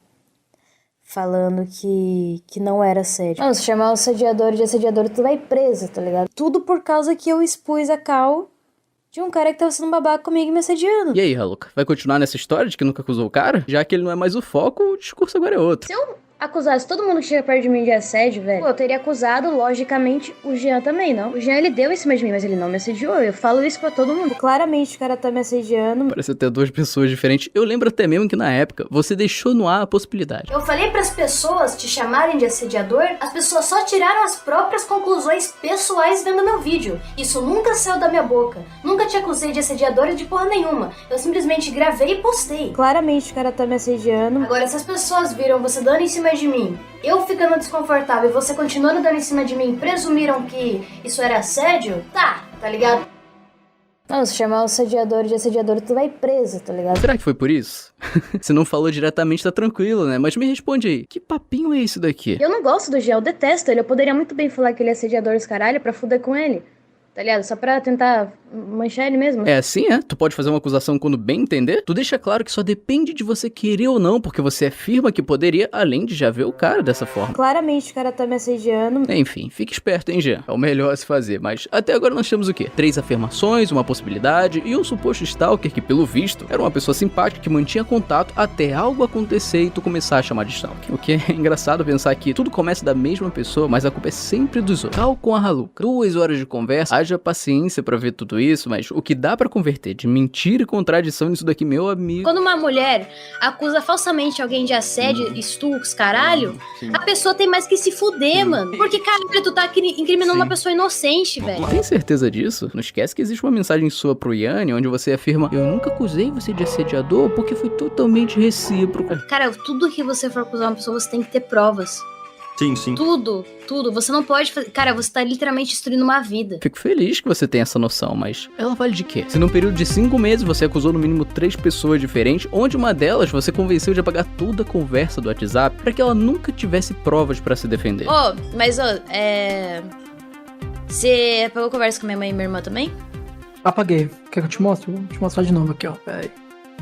falando que não era assédio. Não, se chamar o assediador de assediador, tu vai preso, tá ligado? Tudo por causa que eu expus a cal de um cara que tava sendo babaca comigo e me assediando. E aí, Haluka, vai continuar nessa história de que nunca acusou o cara? Já que ele não é mais o foco, o discurso agora é outro. Se eu acusasse todo mundo que chega perto de mim de assédio, velho, eu teria acusado, logicamente, o Jean também, não? O Jean, ele deu em cima de mim, mas ele não me assediou. Eu falo isso pra todo mundo. Claramente o cara tá me assediando. Parece até duas pessoas diferentes. Eu lembro até mesmo que na época, você deixou no ar a possibilidade. Eu falei pras pessoas te chamarem de assediador, as pessoas só tiraram as próprias conclusões pessoais vendo meu vídeo. Isso nunca saiu da minha boca. Nunca te acusei de assediador de porra nenhuma. Eu simplesmente gravei e postei. Claramente o cara tá me assediando. Agora, se as pessoas viram você dando em cima de mim, eu ficando desconfortável e você continuando dando em cima de mim, presumiram que isso era assédio? Tá ligado? Não, se chamar o assediador de assediador, tu vai preso, tá ligado? Será que foi por isso? Se não falou diretamente, tá tranquilo, né? Mas me responde aí, que papinho é esse daqui? Eu não gosto do Jean, eu detesto ele. Eu poderia muito bem falar que ele é assediador dos caralho pra fuder com ele, tá ligado? Só pra tentar manchar ele mesmo. É assim, é? Tu pode fazer uma acusação quando bem entender? Tu deixa claro que só depende de você querer ou não, porque você afirma que poderia, além de já ver o cara dessa forma. Claramente o cara tá me assediando. Enfim, fique esperto, hein, Jean? É o melhor a se fazer, mas até agora nós temos o quê? 3 afirmações, uma possibilidade e um suposto stalker que, pelo visto, era uma pessoa simpática que mantinha contato até algo acontecer e tu começar a chamar de stalker. O que é engraçado pensar que tudo começa da mesma pessoa, mas a culpa é sempre dos outros. Cal com a Haluka. 2 horas de conversa, haja paciência pra ver tudo isso, mas o que dá pra converter de mentira e contradição nisso daqui, meu amigo... Quando uma mulher acusa falsamente alguém de assédio, estupros, caralho, a pessoa tem mais que se fuder, mano. Porque, caralho, tu tá incriminando uma pessoa inocente, velho. Tem certeza disso? Não esquece que existe uma mensagem sua pro Yanni, onde você afirma: eu nunca acusei você de assediador porque foi totalmente recíproco. Cara, tudo que você for acusar uma pessoa, você tem que ter provas. Sim. Tudo. Você não pode fazer... Cara, você tá literalmente destruindo uma vida. Fico feliz que você tenha essa noção, mas ela vale de quê? Se num período de 5 meses você acusou no mínimo 3 pessoas diferentes, onde uma delas você convenceu de apagar toda a conversa do WhatsApp pra que ela nunca tivesse provas pra se defender. Você apagou conversa com minha mãe e minha irmã também? Apaguei. Quer que eu te mostre? Vou te mostrar de novo aqui, ó. Peraí.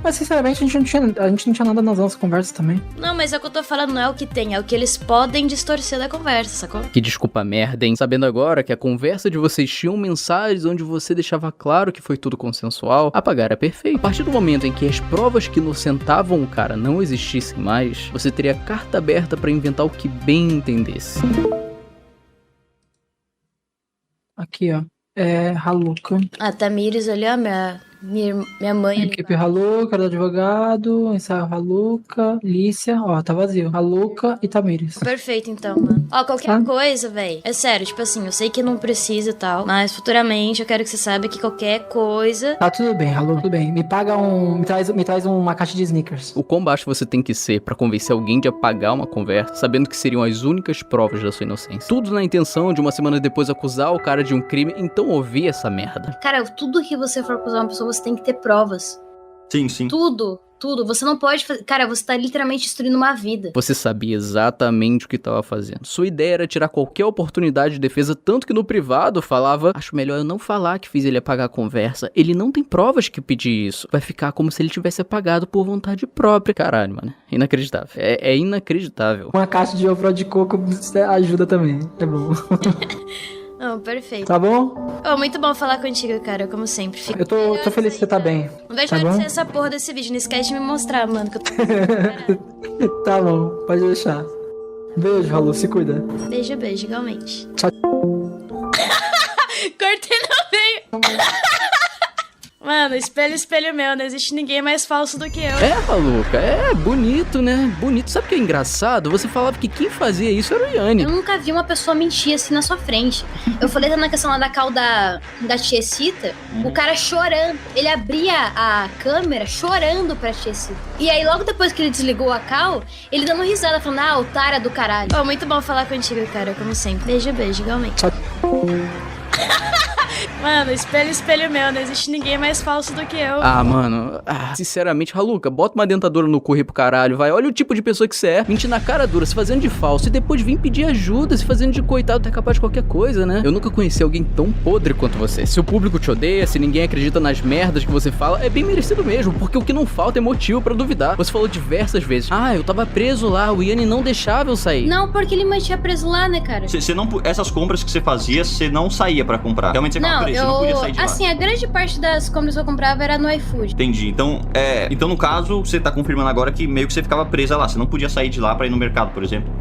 Mas, sinceramente, a gente não tinha nada nas nossas conversas também. Não, mas é o que eu tô falando, não é o que tem, é o que eles podem distorcer da conversa, sacou? Que desculpa merda, hein? Sabendo agora que a conversa de vocês tinham mensagens onde você deixava claro que foi tudo consensual, apagar é perfeito. A partir do momento em que as provas que inocentavam o cara não existissem mais, você teria carta aberta pra inventar o que bem entendesse. Aqui, ó. Haluka. A Tamires ali, ó, minha mãe ali. Equipe Haluka, do advogado, ensaio Haluka, Lícia, ó, tá vazio. Haluka e Tamires. Perfeito, então, mano. Ó, qualquer coisa, véi. É sério, tipo assim, eu sei que não precisa e tal, mas futuramente eu quero que você saiba que qualquer coisa... Tá tudo bem, Haluka, tudo bem. Me paga me traz uma caixa de sneakers. O quão baixo você tem que ser pra convencer alguém de apagar uma conversa, sabendo que seriam as únicas provas da sua inocência. Tudo na intenção de uma semana depois acusar o cara de um crime, então ouvir essa merda. Cara, tudo que você for acusar uma pessoa, você tem que ter provas. Sim. Tudo. Tudo. Você não pode fazer... Cara, você tá literalmente destruindo uma vida. Você sabia exatamente o que estava fazendo. Sua ideia era tirar qualquer oportunidade de defesa, tanto que no privado falava: acho melhor eu não falar que fiz ele apagar a conversa. Ele não tem provas que pedi isso. Vai ficar como se ele tivesse apagado por vontade própria. Caralho, mano. Inacreditável. É inacreditável. Uma caixa de ovo de coco ajuda também. É bom. Não, perfeito. Tá bom? Oh, muito bom falar contigo, cara, como sempre. Eu tô feliz que você tá bem. Não deixa tá de bom? ser essa porra desse vídeo. Não esquece de me mostrar, mano, que eu tô... Tá bom, pode deixar. Beijo, Ralu, se cuida. Beijo, igualmente. Tchau. Cortei no meio. Mano, espelho meu, não existe ninguém mais falso do que eu. É, Raluca, é bonito, né? Bonito. Sabe o que é engraçado? Você falava que quem fazia isso era o Yanni. Eu nunca vi uma pessoa mentir assim na sua frente. Eu falei na questão lá da cal da Tiecita, o cara chorando. Ele abria a câmera chorando pra Tiecita. E aí, logo depois que ele desligou a cal, ele dando risada, falando: otária do caralho. Oh, muito bom falar contigo, cara, como sempre. Beijo, igualmente. Tchau. Mano, espelho meu, não existe ninguém mais falso do que eu. Ah, mano, sinceramente, Raluca, bota uma dentadura no cu e pro caralho, vai. Olha o tipo de pessoa que você é, mentir na cara dura, se fazendo de falso, e depois vir pedir ajuda, se fazendo de coitado, tá capaz de qualquer coisa, né? Eu nunca conheci alguém tão podre quanto você. Se o público te odeia, se ninguém acredita nas merdas que você fala, é bem merecido mesmo, porque o que não falta é motivo pra duvidar. Você falou diversas vezes: eu tava preso lá, o Yanni não deixava eu sair. Não, porque ele mantinha preso lá, né, cara? Você não, essas compras que você fazia, você não saía pra comprar. Realmente você ficava preso, você não podia sair de lá. Assim, a grande parte das compras que eu comprava era no iFood. Entendi. Então, no caso, você tá confirmando agora que meio que você ficava presa lá. Você não podia sair de lá pra ir no mercado, por exemplo.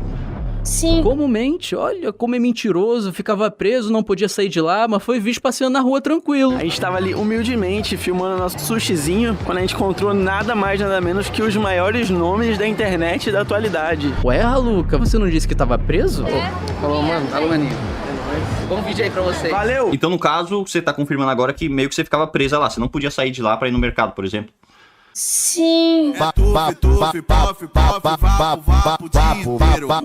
Sim. Comumente, olha como é mentiroso, ficava preso, não podia sair de lá, mas foi visto passeando na rua tranquilo. A gente tava ali humildemente filmando nosso sushizinho, quando a gente encontrou nada mais, nada menos que os maiores nomes da internet da atualidade. Ué, Raluca, você não disse que tava preso? Falou, mano, alô, maninho. Bom vídeo aí pra vocês. Valeu! Então, no caso, você tá confirmando agora que meio que você ficava presa lá. Você não podia sair de lá pra ir no mercado, por exemplo. Sim.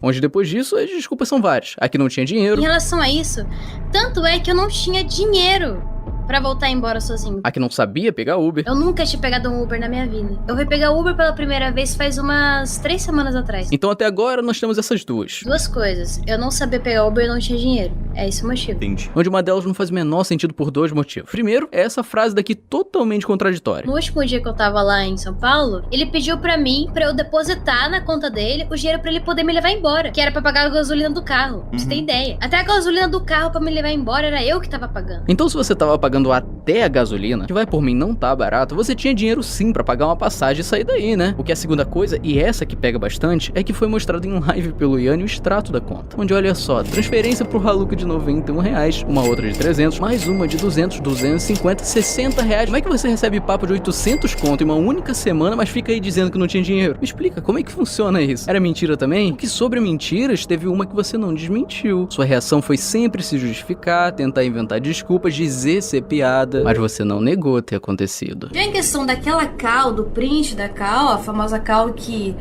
Onde depois disso, as desculpas são várias. Aqui não tinha dinheiro. Em relação a isso, tanto é que eu não tinha dinheiro pra voltar embora sozinho. Aqui não sabia pegar Uber. Eu nunca tinha pegado um Uber na minha vida. Eu fui pegar Uber pela primeira vez faz umas 3 semanas atrás. Então até agora nós temos essas duas. Duas coisas. Eu não sabia pegar Uber e não tinha dinheiro. É esse o motivo. Entendi. Onde uma delas não faz o menor sentido por 2 motivos. Primeiro, é essa frase daqui totalmente contraditória. No último dia que eu tava lá em São Paulo, ele pediu pra mim, pra eu depositar na conta dele o dinheiro pra ele poder me levar embora. Que era pra pagar a gasolina do carro. Pra você ter ideia. Até a gasolina do carro pra me levar embora era eu que tava pagando. Então se você tava pagando até a gasolina, que vai por mim não tá barato, você tinha dinheiro sim pra pagar uma passagem e sair daí, né? O que é a segunda coisa, e essa que pega bastante, é que foi mostrado em live pelo Yanni o extrato da conta. Onde olha só, transferência pro Raluca de R$91, uma outra de 300, mais uma de 200, 250, R$60. Como é que você recebe papo de 800 conto em uma única semana, mas fica aí dizendo que não tinha dinheiro? Me explica, como é que funciona isso? Era mentira também? Porque sobre mentiras, teve uma que você não desmentiu. Sua reação foi sempre se justificar, tentar inventar desculpas, dizer ser piada, mas você não negou ter acontecido. Já em questão daquela cal, do print da cal, a famosa cal que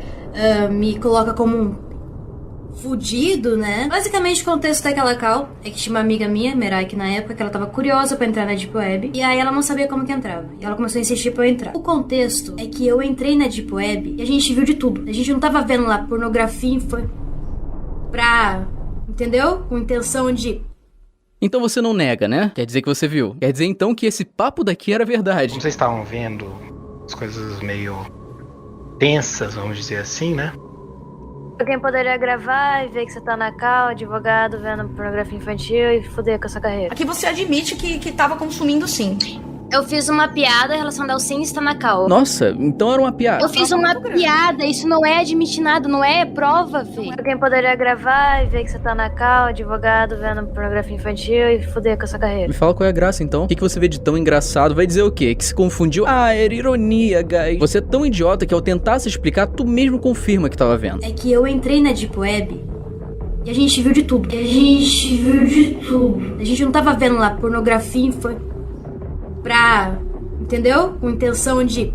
me coloca como um fudido, né? Basicamente o contexto daquela cal é que tinha uma amiga minha, Merai, na época, que ela tava curiosa pra entrar na Deep Web, e aí ela não sabia como que entrava, e ela começou a insistir pra eu entrar. O contexto é que eu entrei na Deep Web e a gente viu de tudo. A gente não tava vendo lá pornografia pra... entendeu? Com intenção de... Então você não nega, né? Quer dizer que você viu. Quer dizer então que esse papo daqui era verdade. Vocês estavam vendo as coisas meio tensas, vamos dizer assim, né? Alguém poderia gravar e ver que você tá na cal, advogado, vendo pornografia infantil e foder com essa carreira. Aqui você admite que tava consumindo sim. Eu fiz uma piada relacionada ao sim estar na cal. Nossa, então era uma piada. Eu fiz uma piada, isso não é admitir nada, não é prova, filho. Alguém poderia gravar e ver que você tá na cal, advogado, vendo pornografia infantil e foder com essa carreira. Me fala qual é a graça então. O que você vê de tão engraçado? Vai dizer o quê? Que se confundiu? Era ironia, guys. Você é tão idiota que ao tentar se explicar, tu mesmo confirma que tava vendo. É que eu entrei na Deep Web e a gente viu de tudo. A gente não tava vendo lá pornografia infantil pra... entendeu? Com intenção de...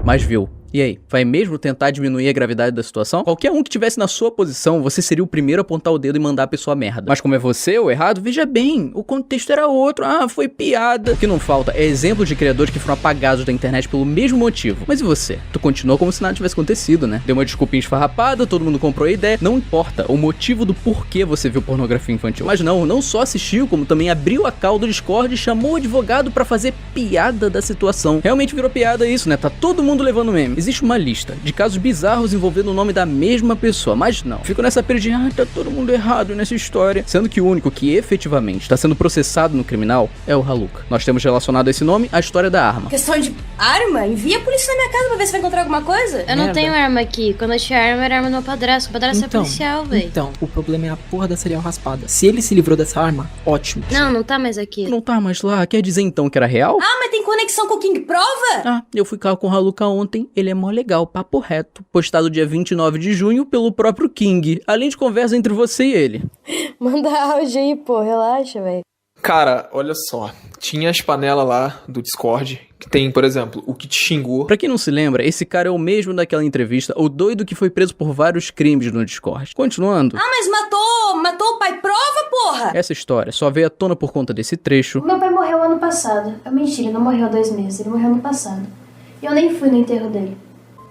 Mas viu. E aí, vai mesmo tentar diminuir a gravidade da situação? Qualquer um que tivesse na sua posição, você seria o primeiro a apontar o dedo e mandar a pessoa merda. Mas como é você o errado, veja bem, o contexto era outro. Ah, foi piada. O que não falta é exemplo de criadores que foram apagados da internet pelo mesmo motivo. Mas e você? Tu continuou como se nada tivesse acontecido, né? Deu uma desculpinha esfarrapada, todo mundo comprou a ideia. Não importa o motivo do porquê você viu pornografia infantil. Mas não só assistiu, como também abriu a call do Discord e chamou o advogado pra fazer piada da situação. Realmente virou piada isso, né? Tá todo mundo levando meme. Existe uma lista de casos bizarros envolvendo o nome da mesma pessoa, mas não. Fico nessa pira de, tá todo mundo errado nessa história. Sendo que o único que efetivamente está sendo processado no criminal é o Haluka. Nós temos relacionado a esse nome a história da arma. Questão de arma? Envia a polícia na minha casa pra ver se vai encontrar alguma coisa. Eu não tenho arma aqui. Quando eu tinha arma, era arma do meu padrasto. O padrasto é policial, velho. Então, o problema é a porra da cereal raspada. Se ele se livrou dessa arma, ótimo. Não tá mais aqui. Não tá mais lá? Quer dizer então que era real? Ah, mas tem conexão com o King Prova? Ah, eu fui cá com o Haluka ontem. Ele é mó legal, papo reto. Postado dia 29 de junho pelo próprio King. Além de conversa entre você e ele. Manda áudio aí, pô. Relaxa, velho. Cara, olha só, tinha as panelas lá do Discord, que tem, por exemplo, o que te xingou. Pra quem não se lembra, esse cara é o mesmo daquela entrevista, o doido que foi preso por vários crimes no Discord. Continuando. Ah, mas matou o pai prova, porra! Essa história só veio à tona por conta desse trecho. Meu pai morreu ano passado. É mentira, ele não morreu há 2 meses, ele morreu ano passado. E eu nem fui no enterro dele.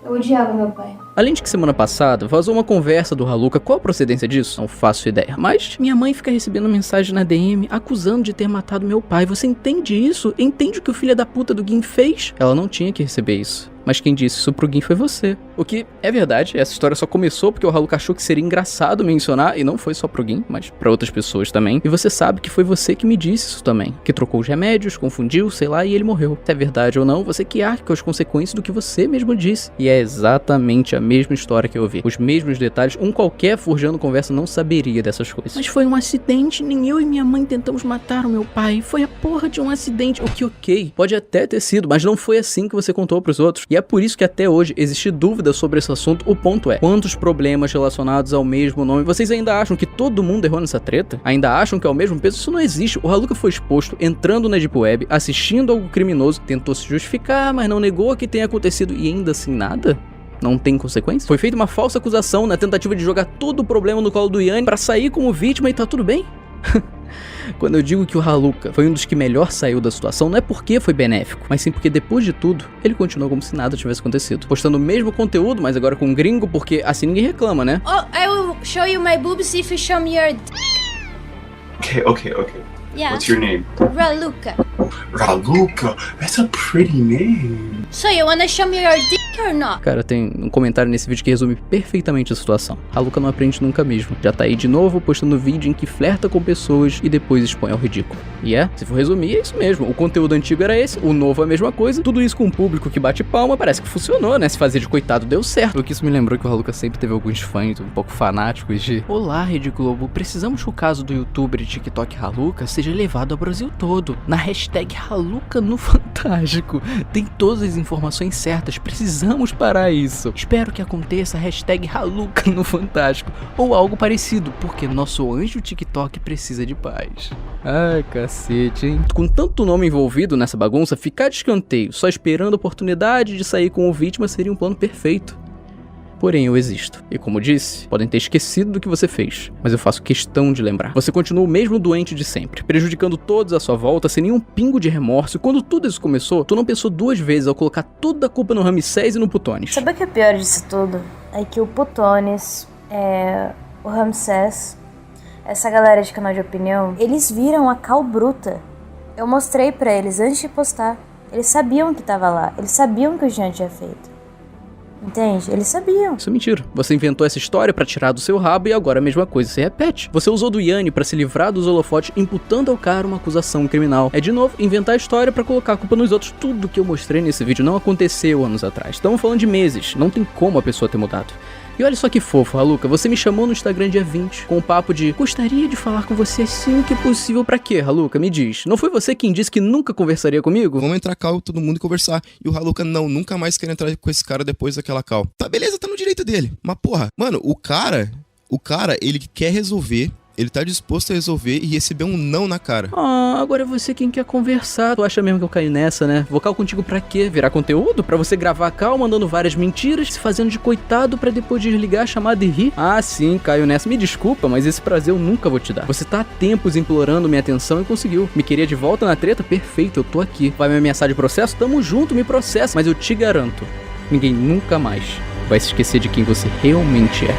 Eu odiava meu pai. Além de que semana passada vazou uma conversa do Haluka. Qual a procedência disso? Não faço ideia. Mas minha mãe fica recebendo mensagem na DM acusando de ter matado meu pai. Você entende isso? Entende o que o filho da puta do Gin fez? Ela não tinha que receber isso. Mas quem disse isso pro Gin foi você. O que é verdade, essa história só começou porque o Haluka achou que seria engraçado mencionar, e não foi só pro Gin, mas pra outras pessoas também. E você sabe que foi você que me disse isso também. Que trocou os remédios, confundiu, sei lá, e ele morreu. Se é verdade ou não, você que arca com as consequências do que você mesmo disse. E é exatamente a mesma história que eu vi. Os mesmos detalhes, um qualquer forjando conversa não saberia dessas coisas. Mas foi um acidente, nem eu e minha mãe tentamos matar o meu pai. Foi a porra de um acidente. O que ok, pode até ter sido, mas não foi assim que você contou pros outros. E é por isso que até hoje existe dúvida sobre esse assunto. O ponto é, quantos problemas relacionados ao mesmo nome vocês ainda acham que todo mundo errou nessa treta? Ainda acham que é o mesmo peso? Isso não existe. O Haluka foi exposto entrando na Deep Web, assistindo algo criminoso, tentou se justificar, mas não negou que tenha acontecido e ainda assim nada? Não tem consequência? Foi feita uma falsa acusação na tentativa de jogar todo o problema no colo do Yanni pra sair como vítima e tá tudo bem? Quando eu digo que o Haluka foi um dos que melhor saiu da situação, não é porque foi benéfico, mas sim porque depois de tudo, ele continuou como se nada tivesse acontecido. Postando o mesmo conteúdo, mas agora com um gringo, porque assim ninguém reclama, né? Oh, I will show you my boobs if you show me your Okay. Yeah. What's your name? Raluka. Raluka? That's a pretty name. So you wanna show me your dick or not? Cara, tem um comentário nesse vídeo que resume perfeitamente a situação. Haluka não aprende nunca mesmo. Já tá aí de novo postando vídeo em que flerta com pessoas e depois expõe ao ridículo. E se for resumir, é isso mesmo. O conteúdo antigo era esse, o novo é a mesma coisa. Tudo isso com um público que bate palma, parece que funcionou, né? Se fazer de coitado deu certo. O que isso me lembrou que o Haluka sempre teve alguns fãs um pouco fanáticos de: olá, Rede Globo, precisamos que o caso do youtuber e TikTok Haluka seja levado ao Brasil todo. Na hashtag Haluka no Fantástico. Tem todas as informações certas, precisamos parar isso. Espero que aconteça a hashtag Haluka no Fantástico, ou algo parecido, porque nosso anjo TikTok precisa de paz. Ai, cacete, hein? Com tanto nome envolvido nessa bagunça, ficar de escanteio, só esperando a oportunidade de sair com o vítima seria um plano perfeito. Porém, eu existo. E como disse, podem ter esquecido do que você fez, mas eu faço questão de lembrar. Você continua o mesmo doente de sempre, prejudicando todos à sua volta sem nenhum pingo de remorso. E quando tudo isso começou, tu não pensou 2 vezes ao colocar toda a culpa no Ramsés e no Putones. Sabe o que é pior disso tudo? É que o Putones, o Ramsés, essa galera de canal de opinião, eles viram a cal bruta. Eu mostrei pra eles antes de postar. Eles sabiam que tava lá, eles sabiam que o Jean tinha feito. Entende? Eles sabiam. Isso é mentira. Você inventou essa história pra tirar do seu rabo e agora a mesma coisa se repete. Você usou do Yanni pra se livrar dos holofotes, imputando ao cara uma acusação criminal. É de novo inventar a história pra colocar a culpa nos outros. Tudo que eu mostrei nesse vídeo não aconteceu anos atrás. Estamos falando de meses. Não tem como a pessoa ter mudado. E olha só que fofo, Haluka, você me chamou no Instagram dia 20, com o papo de: gostaria de falar com você assim que possível. Pra quê, Haluka? Me diz. Não foi você quem disse que nunca conversaria comigo? Vamos entrar call, todo mundo conversar. E o Haluka, não, nunca mais quer entrar com esse cara depois daquela call. Tá, beleza, tá no direito dele. Mas porra, mano, o cara, ele quer resolver, ele tá disposto a resolver e receber um não na cara. Agora é você quem quer conversar. Tu acha mesmo que eu caí nessa, né? Vou cal contigo pra quê? Virar conteúdo? Pra você gravar a cal mandando várias mentiras, se fazendo de coitado pra depois desligar a chamada e rir? Ah, sim, caiu nessa. Me desculpa, mas esse prazer eu nunca vou te dar. Você tá há tempos implorando minha atenção e conseguiu. Me queria de volta na treta? Perfeito, eu tô aqui. Vai me ameaçar de processo? Tamo junto, me processa. Mas eu te garanto, ninguém nunca mais vai se esquecer de quem você realmente é.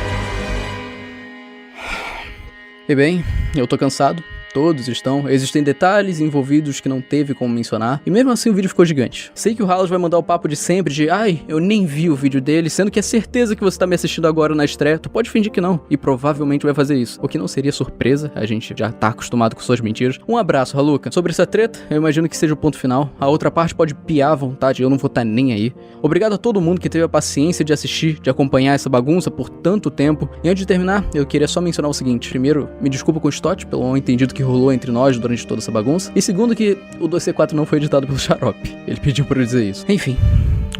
E bem, eu tô cansado. Todos estão. Existem detalhes envolvidos que não teve como mencionar. E mesmo assim o vídeo ficou gigante. Sei que o Halos vai mandar o papo de sempre de ai, eu nem vi o vídeo dele, sendo que é certeza que você tá me assistindo agora na estreia. Tu pode fingir que não. E provavelmente vai fazer isso. O que não seria surpresa, a gente já tá acostumado com suas mentiras. Um abraço, Haluka. Sobre essa treta, eu imagino que seja o ponto final. A outra parte pode piar à vontade, eu não vou estar nem aí. Obrigado a todo mundo que teve a paciência de assistir, de acompanhar essa bagunça por tanto tempo. E antes de terminar, eu queria só mencionar o seguinte. Primeiro, me desculpa com o Stott pelo mal entendido que rolou entre nós durante toda essa bagunça. E segundo, que o 2C4 não foi editado pelo Xarope. Ele pediu pra eu dizer isso. Enfim,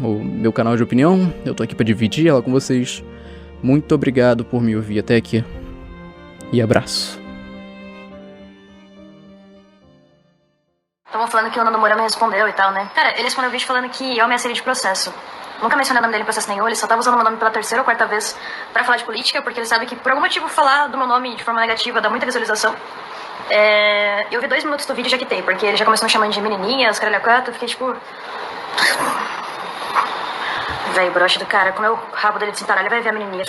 o meu canal de opinião, eu tô aqui pra dividir ela com vocês. Muito obrigado por me ouvir até aqui. E abraço. Estavam falando que o Nando Moura me respondeu e tal, né? Cara, ele respondeu o vídeo falando que eu ameacei ele de processo. Nunca mencionei o nome dele em processo nenhum, ele só tava usando o meu nome pela terceira ou quarta vez pra falar de política, porque ele sabe que por algum motivo falar do meu nome de forma negativa dá muita visualização. Eu vi 2 minutos do vídeo e já quitei, porque ele já começou me chamando de menininha, os caralho a quatro, eu fiquei tipo... Véi, broche do cara, como é o rabo dele de cintaralho, vai ver a menininha.